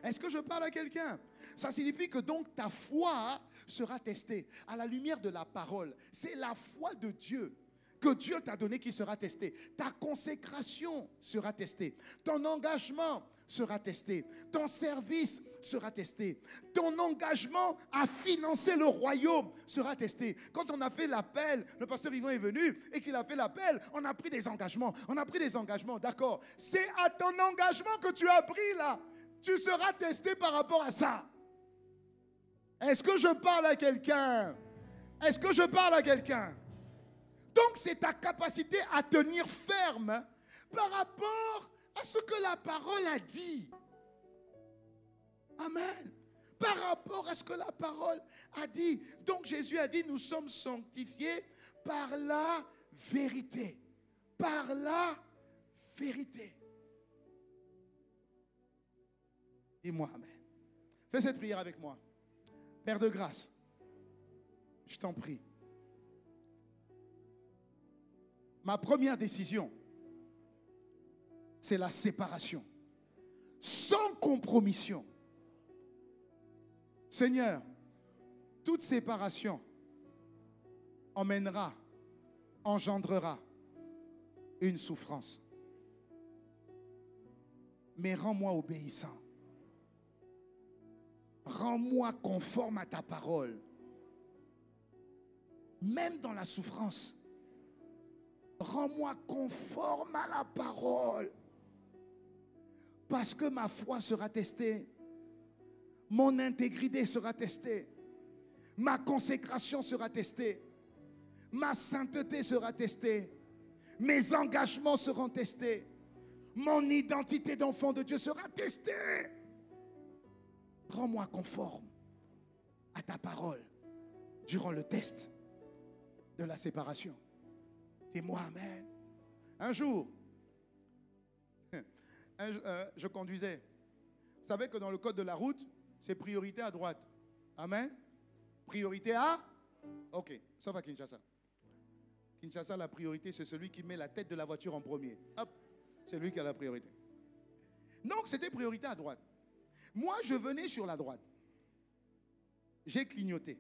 Est-ce que je parle à quelqu'un? Ça signifie que donc ta foi sera testée à la lumière de la parole. C'est la foi de Dieu que Dieu t'a donné qui sera testée. Ta consécration sera testée. Ton engagement sera testé. Ton service sera testé. Ton engagement à financer le royaume sera testé. Quand on a fait l'appel, le pasteur Yvon est venu et qu'il a fait l'appel, on a pris des engagements. On a pris des engagements, d'accord. C'est à ton engagement que tu as pris là. Tu seras testé par rapport à ça. Est-ce que je parle à quelqu'un? Est-ce que je parle à quelqu'un? Donc c'est ta capacité à tenir ferme par rapport à ce que la parole a dit. Amen. Par rapport à ce que la parole a dit. Donc Jésus a dit, nous sommes sanctifiés par la vérité. Par la vérité. Dis-moi amen. Fais cette prière avec moi. Père de grâce, je t'en prie. Ma première décision, c'est la séparation. Sans compromission. Seigneur, toute séparation engendrera une souffrance. Mais rends-moi obéissant. Rends-moi conforme à ta parole. Même dans la souffrance. Rends-moi conforme à la parole. Parce que ma foi sera testée. Mon intégrité sera testée. Ma consécration sera testée. Ma sainteté sera testée. Mes engagements seront testés. Mon identité d'enfant de Dieu sera testée. Rends-moi conforme à ta parole durant le test de la séparation. Dis-moi amen. Un jour, je conduisais. Vous savez que dans le code de la route, c'est priorité à droite. Amen. Priorité à... Ok, sauf à Kinshasa. Kinshasa, la priorité, c'est celui qui met la tête de la voiture en premier. Hop, c'est lui qui a la priorité. Donc, c'était priorité à droite. Moi, je venais sur la droite. J'ai clignoté.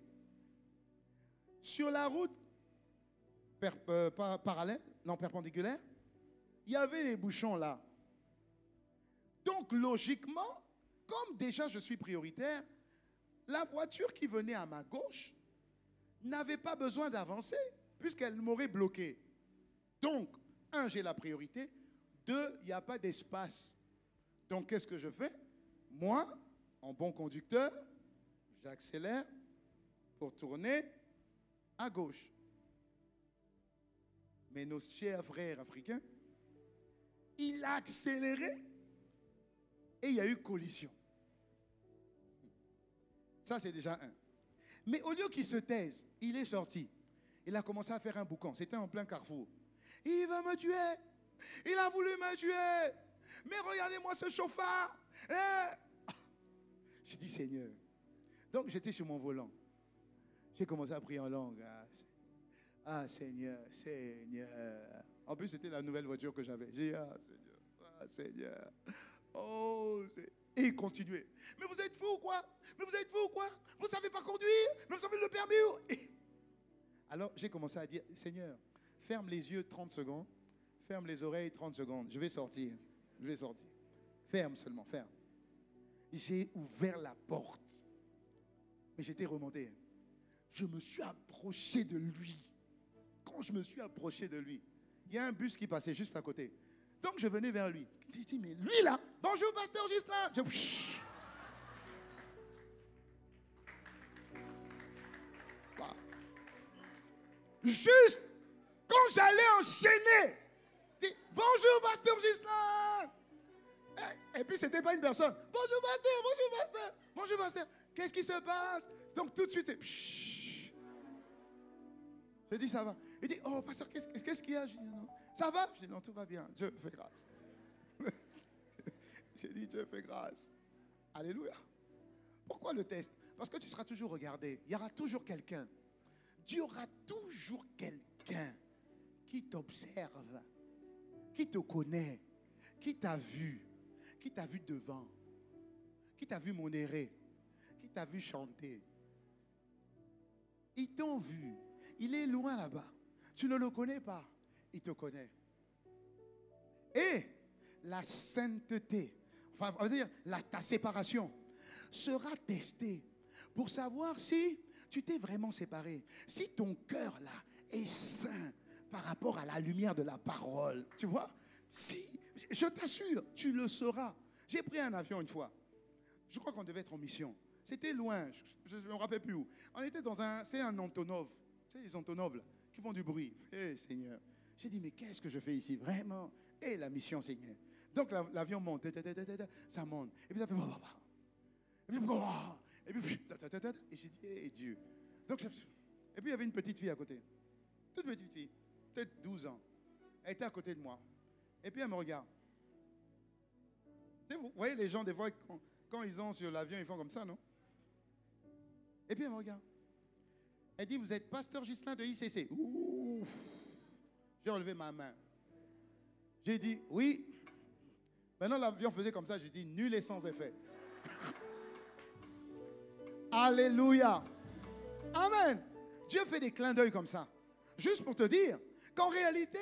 Sur la route perpendiculaire, il y avait les bouchons là. Donc, logiquement, comme déjà je suis prioritaire, la voiture qui venait à ma gauche n'avait pas besoin d'avancer puisqu'elle m'aurait bloqué. Donc, un, j'ai la priorité. Deux, il n'y a pas d'espace. Donc, qu'est-ce que je fais? Moi, en bon conducteur, j'accélère pour tourner à gauche. Mais nos chers frères africains, il a accéléré et il y a eu collision. Ça, c'est déjà un. Mais au lieu qu'il se taise, il est sorti. Il a commencé à faire un boucan. C'était en plein carrefour. Il va me tuer. Il a voulu me tuer. Mais regardez-moi ce chauffard. J'ai dit, Seigneur. Donc, j'étais sur mon volant. J'ai commencé à prier en langue. Ah, Seigneur, Seigneur. En plus, c'était la nouvelle voiture que j'avais. J'ai dit, ah, Seigneur. Oh, et il continuait. Mais vous êtes fou ou quoi? Mais vous êtes fou ou quoi? Vous ne savez pas conduire? Mais vous avez le permis ou... Alors, j'ai commencé à dire, Seigneur, ferme les yeux 30 secondes. Ferme les oreilles 30 secondes. Je vais sortir. Je vais sortir. Ferme seulement, ferme. J'ai ouvert la porte. Mais j'étais remonté. Je me suis approché de lui. Quand je me suis approché de lui, il y a un bus qui passait juste à côté. Donc je venais vers lui. J'ai dit, mais lui là, bonjour pasteur Gislain. Juste quand j'allais enchaîner, dit, bonjour pasteur Gislain. Et puis c'était pas une personne. Bonjour pasteur, bonjour pasteur, bonjour pasteur. Qu'est-ce qui se passe? Donc tout de suite c'est... Je dis, ça va. Il dit, oh, pasteur, qu'est-ce qu'il y a? Je dis, non. Ça va? Je dis, non, tout va bien. Dieu fait grâce. J'ai dit, Dieu fait grâce. Alléluia. Pourquoi le test? Parce que tu seras toujours regardé. Il y aura toujours quelqu'un. Dieu aura toujours quelqu'un qui t'observe, qui te connaît, qui t'a vu devant, qui t'a vu modérer, qui t'a vu chanter. Ils t'ont vu. Il est loin là-bas. Tu ne le connais pas. Il te connaît. Et la sainteté enfin, on va dire, ta séparation sera testée pour savoir si tu t'es vraiment séparé. Si ton cœur, là, est sain par rapport à la lumière de la parole. Tu vois? Si, je t'assure, tu le sauras. J'ai pris un avion une fois. Je crois qu'on devait être en mission. C'était loin, je ne me rappelle plus où. On était dans c'est un Antonov. Tu sais, les Antonov, là, qui font du bruit. Eh, Seigneur. J'ai dit, mais qu'est-ce que je fais ici? Vraiment? Et la mission, Seigneur. Donc l'avion monte. Ça monte. Et puis ça fait... Et puis... Et j'ai dit, eh Dieu. Donc, et puis il y avait une petite fille à côté. Toute petite fille. Peut-être 12 ans. Elle était à côté de moi. Et puis elle me regarde. Vous voyez les gens, des fois, quand ils sont sur l'avion, ils font comme ça, non? Et puis elle me regarde. Elle dit, vous êtes pasteur Ghislain de ICC. Ouh. J'ai relevé ma main. J'ai dit, oui. Maintenant, l'avion faisait comme ça. J'ai dit, nul et sans effet. Alléluia. Amen. Dieu fait des clins d'œil comme ça. Juste pour te dire qu'en réalité,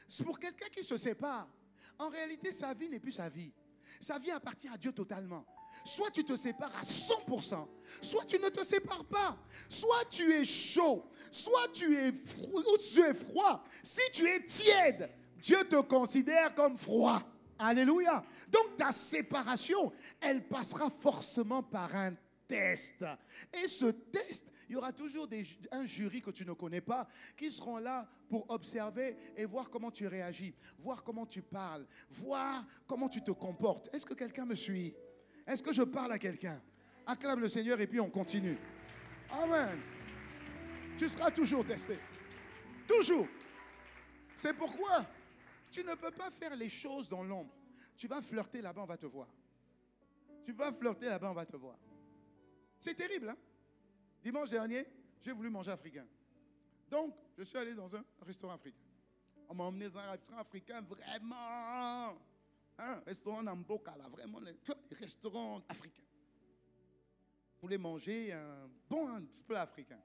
c'est pour quelqu'un qui se sépare. En réalité, sa vie n'est plus sa vie. Sa vie appartient à Dieu totalement. Soit tu te sépares à 100%, soit tu ne te sépares pas. Soit tu es chaud, soit tu es froid. Si tu es tiède, Dieu te considère comme froid. Alléluia. Donc ta séparation, elle passera forcément par un test. Et ce test, il y aura toujours un jury que tu ne connais pas qui seront là pour observer et voir comment tu réagis, voir comment tu parles, voir comment tu te comportes. Est-ce que quelqu'un me suit? Est-ce que je parle à quelqu'un? Acclame le Seigneur et puis on continue. Amen. Tu seras toujours testé. Toujours. C'est pourquoi tu ne peux pas faire les choses dans l'ombre. Tu vas flirter là-bas, on va te voir. Tu vas flirter là-bas, on va te voir. C'est terrible, hein? Dimanche dernier, j'ai voulu manger africain. Donc, je suis allé dans un restaurant africain. On m'a emmené dans un restaurant africain vraiment... Un restaurant Namboka, là, vraiment, les restaurants africains. Je voulais manger un bon plat africain.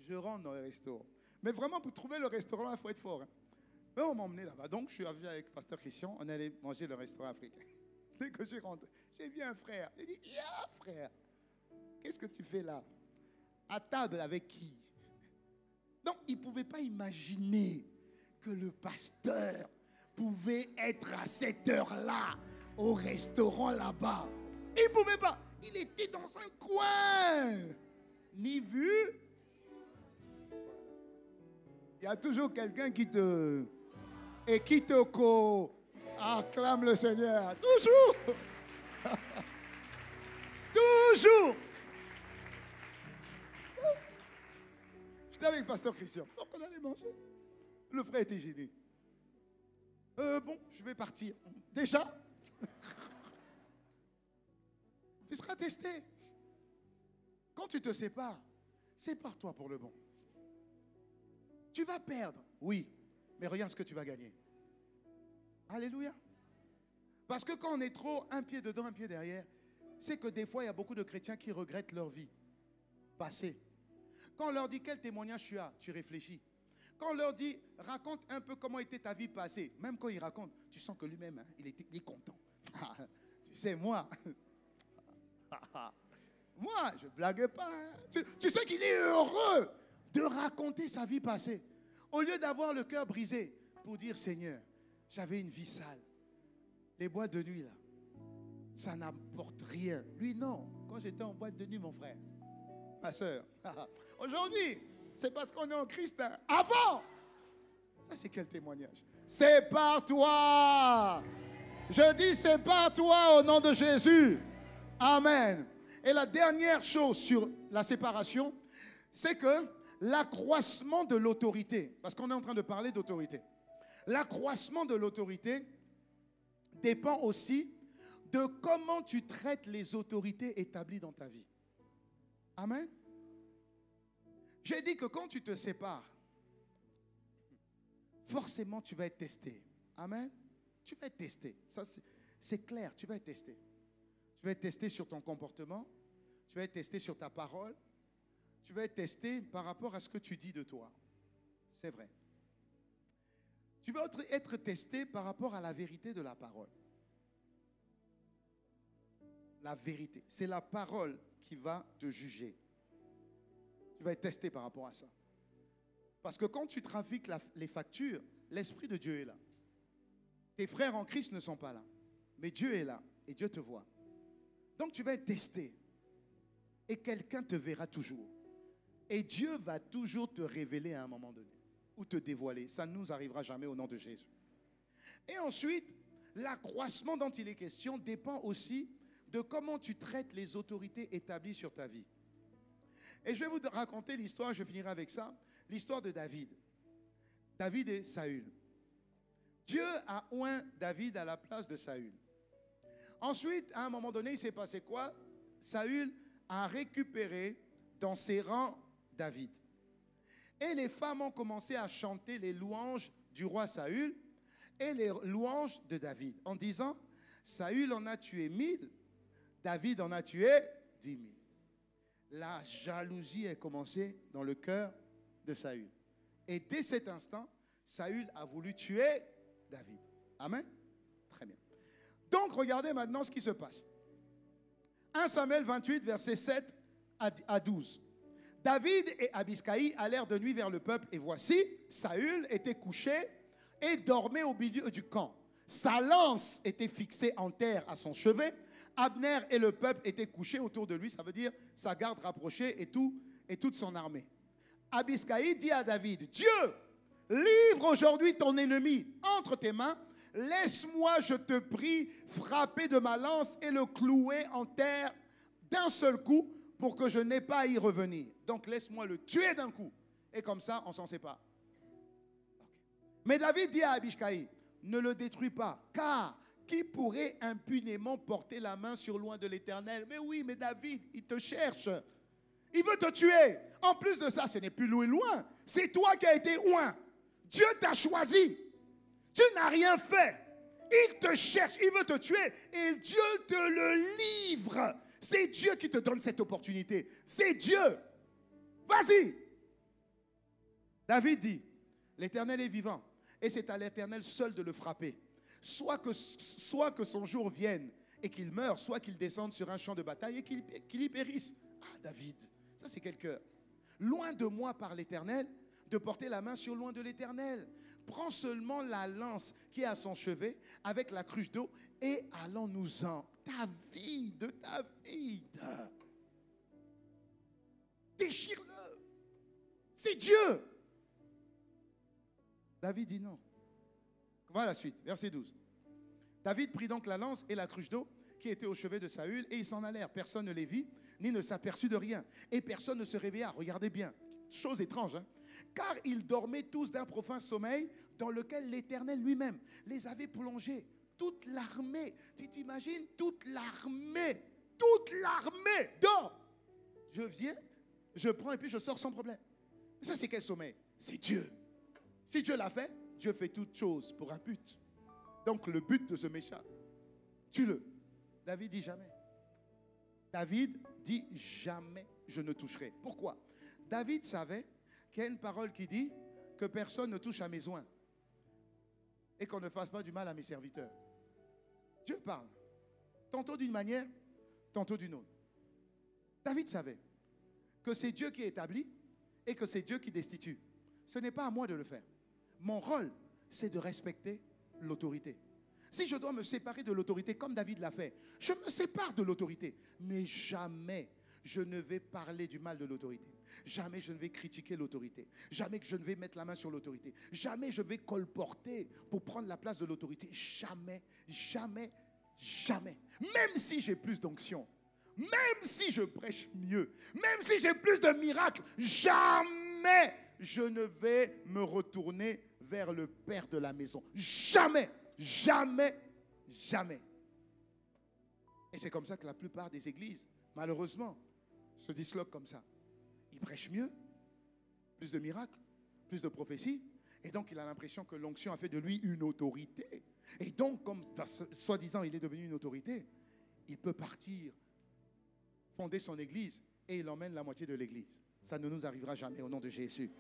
Je rentre dans le restaurant. Mais vraiment, pour trouver le restaurant, il faut être fort. Hein. Mais on m'a emmené là-bas. Donc, je suis arrivé avec Pasteur Christian. On allait manger le restaurant africain. Dès que j'ai rentré, j'ai vu un frère. J'ai dit, yeah, frère, qu'est-ce que tu fais là? À table avec qui? Donc, il ne pouvait pas imaginer que le pasteur pouvait être à cette heure-là au restaurant là-bas. Il ne pouvait pas. Il était dans un coin. Ni vu. Il y a toujours quelqu'un qui te... Et qui te acclame le Seigneur. Toujours. Toujours. J'étais avec Pasteur Christian. Donc on allait manger. Le frère était gêné. Bon, je vais partir. Déjà? Tu seras testé. Quand tu te sépares, sépare-toi pour le bon. Tu vas perdre, oui, mais regarde ce que tu vas gagner. Alléluia. Parce que quand on est trop un pied dedans, un pied derrière, c'est que des fois, il y a beaucoup de chrétiens qui regrettent leur vie passée. Quand on leur dit quel témoignage tu as, tu réfléchis. Quand on leur dit, raconte un peu comment était ta vie passée, même quand il raconte, tu sens que lui-même, hein, il est content. Tu sais, moi, je ne blague pas. Hein. Tu sais qu'il est heureux de raconter sa vie passée. Au lieu d'avoir le cœur brisé pour dire, Seigneur, j'avais une vie sale. Les boîtes de nuit, là, ça n'apporte rien. Lui, non. Quand j'étais en boîte de nuit, mon frère, ma soeur, aujourd'hui, c'est parce qu'on est en Christ. Hein. Avant, ça c'est quel témoignage? Sépare-toi. Je dis sépare-toi au nom de Jésus. Amen. Et la dernière chose sur la séparation, c'est que l'accroissement de l'autorité, parce qu'on est en train de parler d'autorité, l'accroissement de l'autorité dépend aussi de comment tu traites les autorités établies dans ta vie. Amen. J'ai dit que quand tu te sépares, forcément tu vas être testé. Amen. Tu vas être testé. Ça, c'est clair, tu vas être testé. Tu vas être testé sur ton comportement. Tu vas être testé sur ta parole. Tu vas être testé par rapport à ce que tu dis de toi. C'est vrai. Tu vas être testé par rapport à la vérité de la parole. La vérité. C'est la parole qui va te juger. Tu vas être testé par rapport à ça. Parce que quand tu trafiques les factures, l'Esprit de Dieu est là. Tes frères en Christ ne sont pas là. Mais Dieu est là et Dieu te voit. Donc tu vas être testé. Et quelqu'un te verra toujours. Et Dieu va toujours te révéler à un moment donné. Ou te dévoiler. Ça ne nous arrivera jamais au nom de Jésus. Et ensuite, l'accroissement dont il est question dépend aussi de comment tu traites les autorités établies sur ta vie. Et je vais vous raconter l'histoire, je finirai avec ça, l'histoire de David. David et Saül. Dieu a oint David à la place de Saül. Ensuite, à un moment donné, il s'est passé quoi? Saül a récupéré dans ses rangs David. Et les femmes ont commencé à chanter les louanges du roi Saül et les louanges de David, en disant, Saül en a tué 1000, David en a tué 10 000. La jalousie est commencée dans le cœur de Saül. Et dès cet instant, Saül a voulu tuer David. Amen? Très bien. Donc, regardez maintenant ce qui se passe. 1 Samuel 28, versets 7 à 12. David et Abishai allèrent de nuit vers le peuple, et voici, Saül était couché et dormait au milieu du camp. Sa lance était fixée en terre à son chevet. Abner et le peuple étaient couchés autour de lui, ça veut dire sa garde rapprochée et toute son armée. Abishai dit à David, Dieu, livre aujourd'hui ton ennemi entre tes mains. Laisse-moi, je te prie, frapper de ma lance et le clouer en terre d'un seul coup pour que je n'ai pas à y revenir. Donc laisse-moi le tuer d'un coup. Et comme ça, on s'en sépare. Okay. Mais David dit à Abishai, ne le détruis pas, car qui pourrait impunément porter la main sur loin de l'Éternel? Mais oui, mais David, il te cherche. Il veut te tuer. En plus de ça, ce n'est plus loin. C'est toi qui as été oint. Dieu t'a choisi. Tu n'as rien fait. Il te cherche, il veut te tuer. Et Dieu te le livre. C'est Dieu qui te donne cette opportunité. C'est Dieu. Vas-y. David dit, l'Éternel est vivant. Et c'est à l'Éternel seul de le frapper. Soit que son jour vienne et qu'il meure, soit qu'il descende sur un champ de bataille et qu'il y périsse. Ah, David, ça c'est quel cœur. Loin de moi par l'Éternel, de porter la main sur loin de l'Éternel. Prends seulement la lance qui est à son chevet avec la cruche d'eau et allons-nous-en. David. Déchire-le. C'est Dieu. David dit non. Voilà la suite, verset 12. David prit donc la lance et la cruche d'eau qui était au chevet de Saül et ils s'en allèrent. Personne ne les vit, ni ne s'aperçut de rien. Et personne ne se réveilla. Regardez bien, chose étrange, hein? Car ils dormaient tous d'un profond sommeil dans lequel l'Éternel lui-même les avait plongés. Toute l'armée, tu t'imagines, toute l'armée dort. Je viens, je prends et puis je sors sans problème. Mais ça c'est quel sommeil? C'est Dieu. Si Dieu l'a fait, Dieu fait toutes choses pour un but. Donc le but de ce méchant, tue-le. David dit jamais. David dit jamais je ne toucherai. Pourquoi? David savait qu'il y a une parole qui dit que personne ne touche à mes oins et qu'on ne fasse pas du mal à mes serviteurs. Dieu parle, tantôt d'une manière, tantôt d'une autre. David savait que c'est Dieu qui établit et que c'est Dieu qui destitue. Ce n'est pas à moi de le faire. Mon rôle, c'est de respecter l'autorité. Si je dois me séparer de l'autorité comme David l'a fait, je me sépare de l'autorité. Mais jamais je ne vais parler du mal de l'autorité. Jamais je ne vais critiquer l'autorité. Jamais que je ne vais mettre la main sur l'autorité. Jamais je vais colporter pour prendre la place de l'autorité. Jamais, jamais, jamais. Même si j'ai plus d'onction, même si je prêche mieux, même si j'ai plus de miracles, jamais je ne vais me retourner vers le père de la maison. Jamais, jamais, jamais. Et c'est comme ça que la plupart des églises, malheureusement, se disloquent comme ça. Ils prêchent mieux, plus de miracles, plus de prophéties, et donc il a l'impression que l'onction a fait de lui une autorité. Et donc, comme soi-disant il est devenu une autorité, il peut partir, fonder son église, et il emmène la moitié de l'église. Ça ne nous arrivera jamais au nom de Jésus.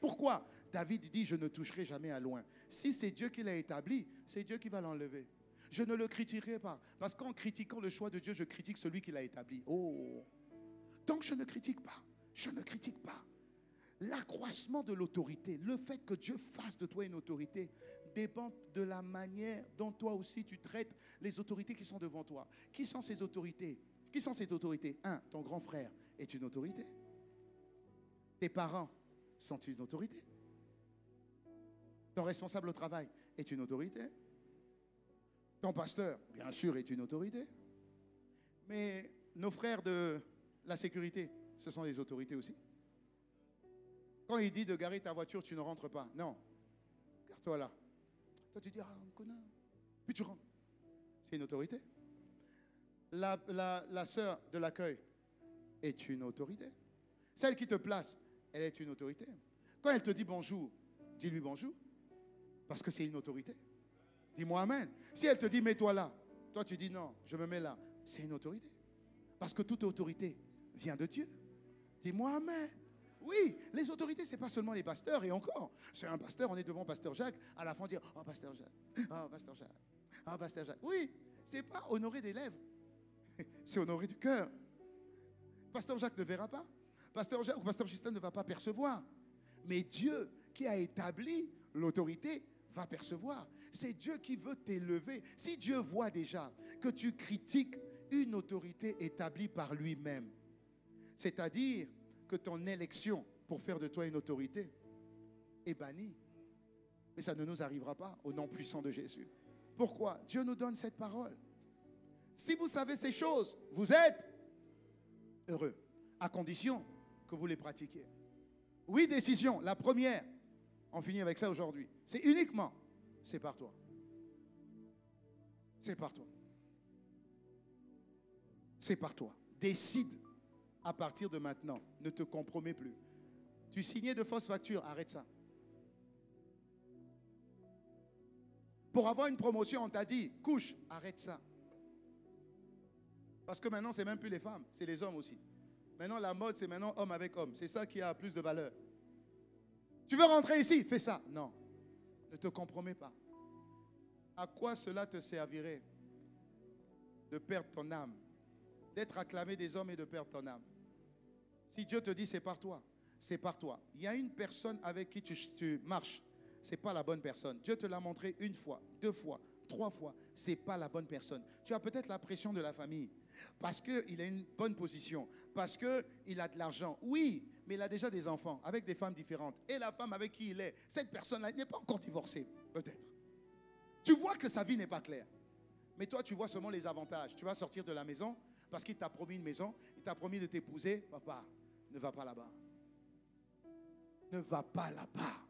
Pourquoi? David dit, je ne toucherai jamais à loin. Si c'est Dieu qui l'a établi, c'est Dieu qui va l'enlever. Je ne le critiquerai pas. Parce qu'en critiquant le choix de Dieu, je critique celui qui l'a établi. Oh! Donc je ne critique pas. Je ne critique pas. L'accroissement de l'autorité, le fait que Dieu fasse de toi une autorité, dépend de la manière dont toi aussi tu traites les autorités qui sont devant toi. Qui sont ces autorités? Qui sont ces autorités? Un, ton grand frère est une autorité. Tes parents sont une autorité. Ton responsable au travail est une autorité. Ton pasteur, bien sûr, est une autorité. Mais nos frères de la sécurité, ce sont des autorités aussi. Quand il dit de garer ta voiture, tu ne rentres pas. Non. Garde-toi là. Toi, tu dis, ah, on me connaît. Puis tu rentres. C'est une autorité. La sœur de l'accueil est une autorité. Celle qui te place, elle est une autorité. Quand elle te dit bonjour, dis-lui bonjour. Parce que c'est une autorité. Dis-moi amen. Si elle te dit mets-toi là, toi tu dis non, je me mets là. C'est une autorité. Parce que toute autorité vient de Dieu. Dis-moi amen. Oui, les autorités, ce n'est pas seulement les pasteurs. Et encore, c'est un pasteur, on est devant Pasteur Jacques. À la fin, on dit oh Pasteur Jacques, oh Pasteur Jacques, oh Pasteur Jacques. Oui, ce n'est pas honorer des lèvres. C'est honorer du cœur. Pasteur Jacques ne verra pas. Pasteur Jacques ou Pasteur Justin ne va pas percevoir. Mais Dieu qui a établi l'autorité va percevoir. C'est Dieu qui veut t'élever. Si Dieu voit déjà que tu critiques une autorité établie par lui-même, c'est-à-dire que ton élection pour faire de toi une autorité est bannie. Mais ça ne nous arrivera pas au nom puissant de Jésus. Pourquoi? Dieu nous donne cette parole. Si vous savez ces choses, vous êtes heureux, à condition que vous les pratiquiez. Oui, décision. La première, on finit avec ça aujourd'hui. C'est uniquement, c'est par toi. C'est par toi. C'est par toi. Décide à partir de maintenant. Ne te compromets plus. Tu signais de fausses factures, arrête ça. Pour avoir une promotion, on t'a dit, couche, arrête ça. Parce que maintenant, c'est même plus les femmes, c'est les hommes aussi. Maintenant, la mode, c'est maintenant homme avec homme. C'est ça qui a plus de valeur. Tu veux rentrer ici? Fais ça. Non. Ne te compromets pas. À quoi cela te servirait de perdre ton âme? D'être acclamé des hommes et de perdre ton âme? Si Dieu te dit c'est par toi, c'est par toi. Il y a une personne avec qui tu marches. Ce n'est pas la bonne personne. Dieu te l'a montré une fois, 2 fois, 3 fois. Ce n'est pas la bonne personne. Tu as peut-être la pression de la famille. Parce qu'il a une bonne position. Parce qu'il a de l'argent. Oui, mais il a déjà des enfants avec des femmes différentes. Et la femme avec qui il est, cette personne-là n'est pas encore divorcée, peut-être. Tu vois que sa vie n'est pas claire. Mais toi, tu vois seulement les avantages. Tu vas sortir de la maison parce qu'il t'a promis une maison. Il t'a promis de t'épouser. Papa, ne va pas là-bas. Ne va pas là-bas.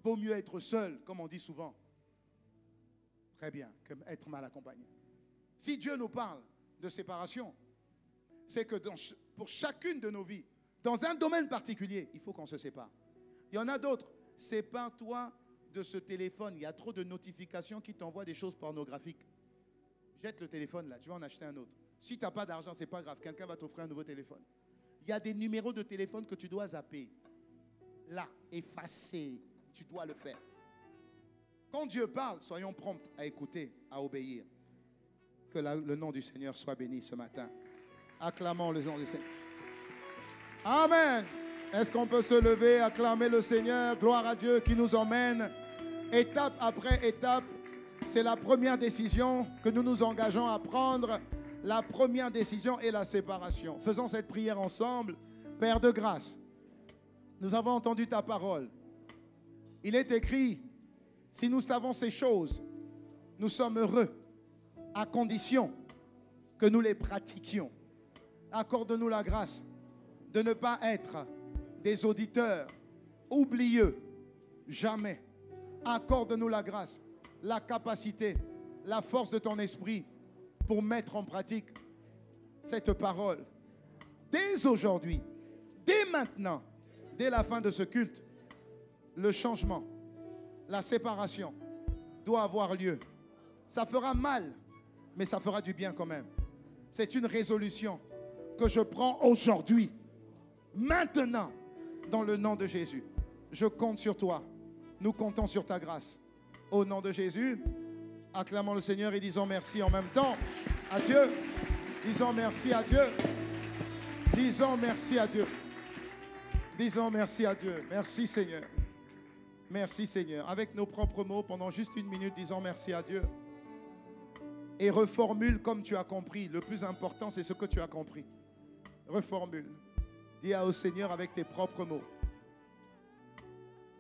Vaut mieux être seul, comme on dit souvent. Très bien, que être mal accompagné. Si Dieu nous parle de séparation, c'est que pour chacune de nos vies, dans un domaine particulier, il faut qu'on se sépare. Il y en a d'autres. Sépare-toi de ce téléphone. Il y a trop de notifications qui t'envoient des choses pornographiques. Jette le téléphone là, tu vas en acheter un autre. Si tu n'as pas d'argent, ce n'est pas grave. Quelqu'un va t'offrir un nouveau téléphone. Il y a des numéros de téléphone que tu dois zapper. Là, effacer. Tu dois le faire. Quand Dieu parle, soyons prompts à écouter, à obéir. Que le nom du Seigneur soit béni ce matin. Acclamons le nom du Seigneur. Amen. Est-ce qu'on peut se lever, acclamer le Seigneur? Gloire à Dieu qui nous emmène étape après étape. C'est la première décision que nous nous engageons à prendre. La première décision est la séparation. Faisons cette prière ensemble. Père de grâce, nous avons entendu ta parole. Il est écrit, si nous savons ces choses, nous sommes heureux, à condition que nous les pratiquions. Accorde-nous la grâce de ne pas être des auditeurs oublieux, jamais. Accorde-nous la grâce, la capacité, la force de ton esprit pour mettre en pratique cette parole. Dès aujourd'hui, dès maintenant, dès la fin de ce culte, le changement, la séparation doit avoir lieu. Ça fera mal, mais ça fera du bien quand même. C'est une résolution que je prends aujourd'hui, maintenant, dans le nom de Jésus. Je compte sur toi. Nous comptons sur ta grâce. Au nom de Jésus, Acclamons le Seigneur et disons merci en même temps à Dieu. Disons merci à Dieu. Disons merci à Dieu. Disons merci à Dieu. Merci Seigneur. Merci Seigneur. Avec nos propres mots, pendant juste une minute, disons merci à Dieu. Et reformule comme tu as compris. Le plus important, c'est ce que tu as compris. Reformule. Dis au Seigneur avec tes propres mots.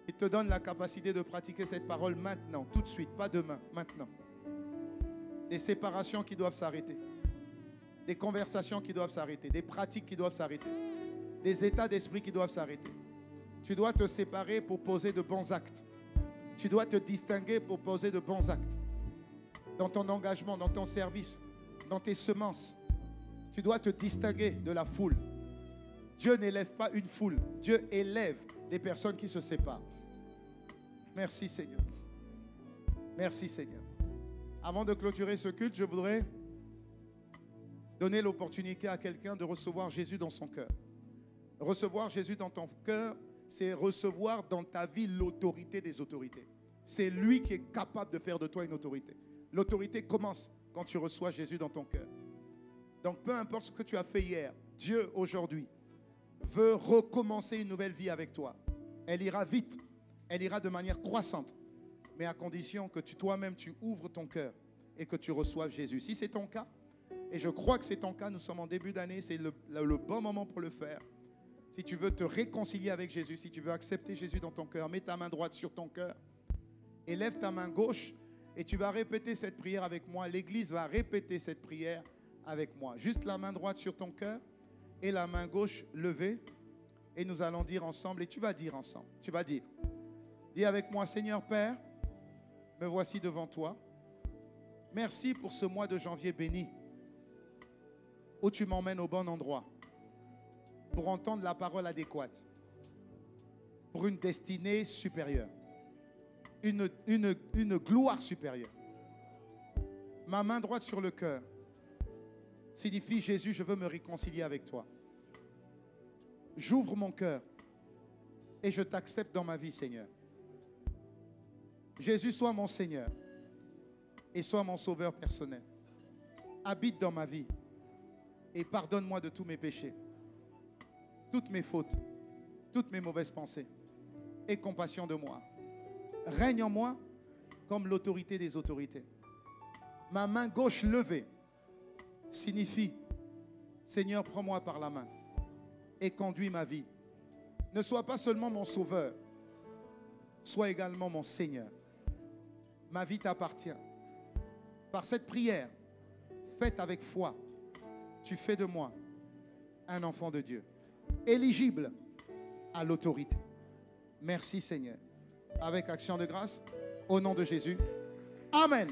Il te donne la capacité de pratiquer cette parole maintenant, tout de suite, pas demain, maintenant. Des séparations qui doivent s'arrêter. Des conversations qui doivent s'arrêter. Des pratiques qui doivent s'arrêter. Des états d'esprit qui doivent s'arrêter. Tu dois te séparer pour poser de bons actes. Tu dois te distinguer pour poser de bons actes. Dans ton engagement, dans ton service, dans tes semences. Tu dois te distinguer de la foule. Dieu n'élève pas une foule. Dieu élève des personnes qui se séparent. Merci Seigneur. Merci Seigneur. Avant de clôturer ce culte, je voudrais donner l'opportunité à quelqu'un de recevoir Jésus dans son cœur. Recevoir Jésus dans ton cœur, c'est recevoir dans ta vie l'autorité des autorités. C'est lui qui est capable de faire de toi une autorité. L'autorité commence quand tu reçois Jésus dans ton cœur. Donc peu importe ce que tu as fait hier, Dieu aujourd'hui veut recommencer une nouvelle vie avec toi. Elle ira vite, elle ira de manière croissante, mais à condition que toi-même tu ouvres ton cœur et que tu reçoives Jésus. Si c'est ton cas, et je crois que c'est ton cas, nous sommes en début d'année, c'est le bon moment pour le faire. Si tu veux te réconcilier avec Jésus, si tu veux accepter Jésus dans ton cœur, mets ta main droite sur ton cœur et lève ta main gauche et tu vas répéter cette prière avec moi. L'Église va répéter cette prière avec moi. Juste la main droite sur ton cœur et la main gauche levée. Et nous allons dire ensemble, et tu vas dire ensemble. Tu vas dire, dis avec moi, Seigneur Père, me voici devant toi. Merci pour ce mois de janvier béni, où tu m'emmènes au bon endroit, pour entendre la parole adéquate, pour une destinée supérieure, une gloire supérieure. Ma main droite sur le cœur signifie, Jésus, je veux me réconcilier avec toi. J'ouvre mon cœur et je t'accepte dans ma vie, Seigneur. Jésus, sois mon Seigneur et sois mon sauveur personnel. Habite dans ma vie et pardonne-moi de tous mes péchés, toutes mes fautes, toutes mes mauvaises pensées. Aie compassion de moi. Règne en moi comme l'autorité des autorités. Ma main gauche levée signifie, Seigneur, prends-moi par la main et conduis ma vie. Ne sois pas seulement mon sauveur, sois également mon Seigneur. Ma vie t'appartient. Par cette prière, faite avec foi, tu fais de moi un enfant de Dieu, éligible à l'autorité. Merci Seigneur. Avec action de grâce, au nom de Jésus. Amen.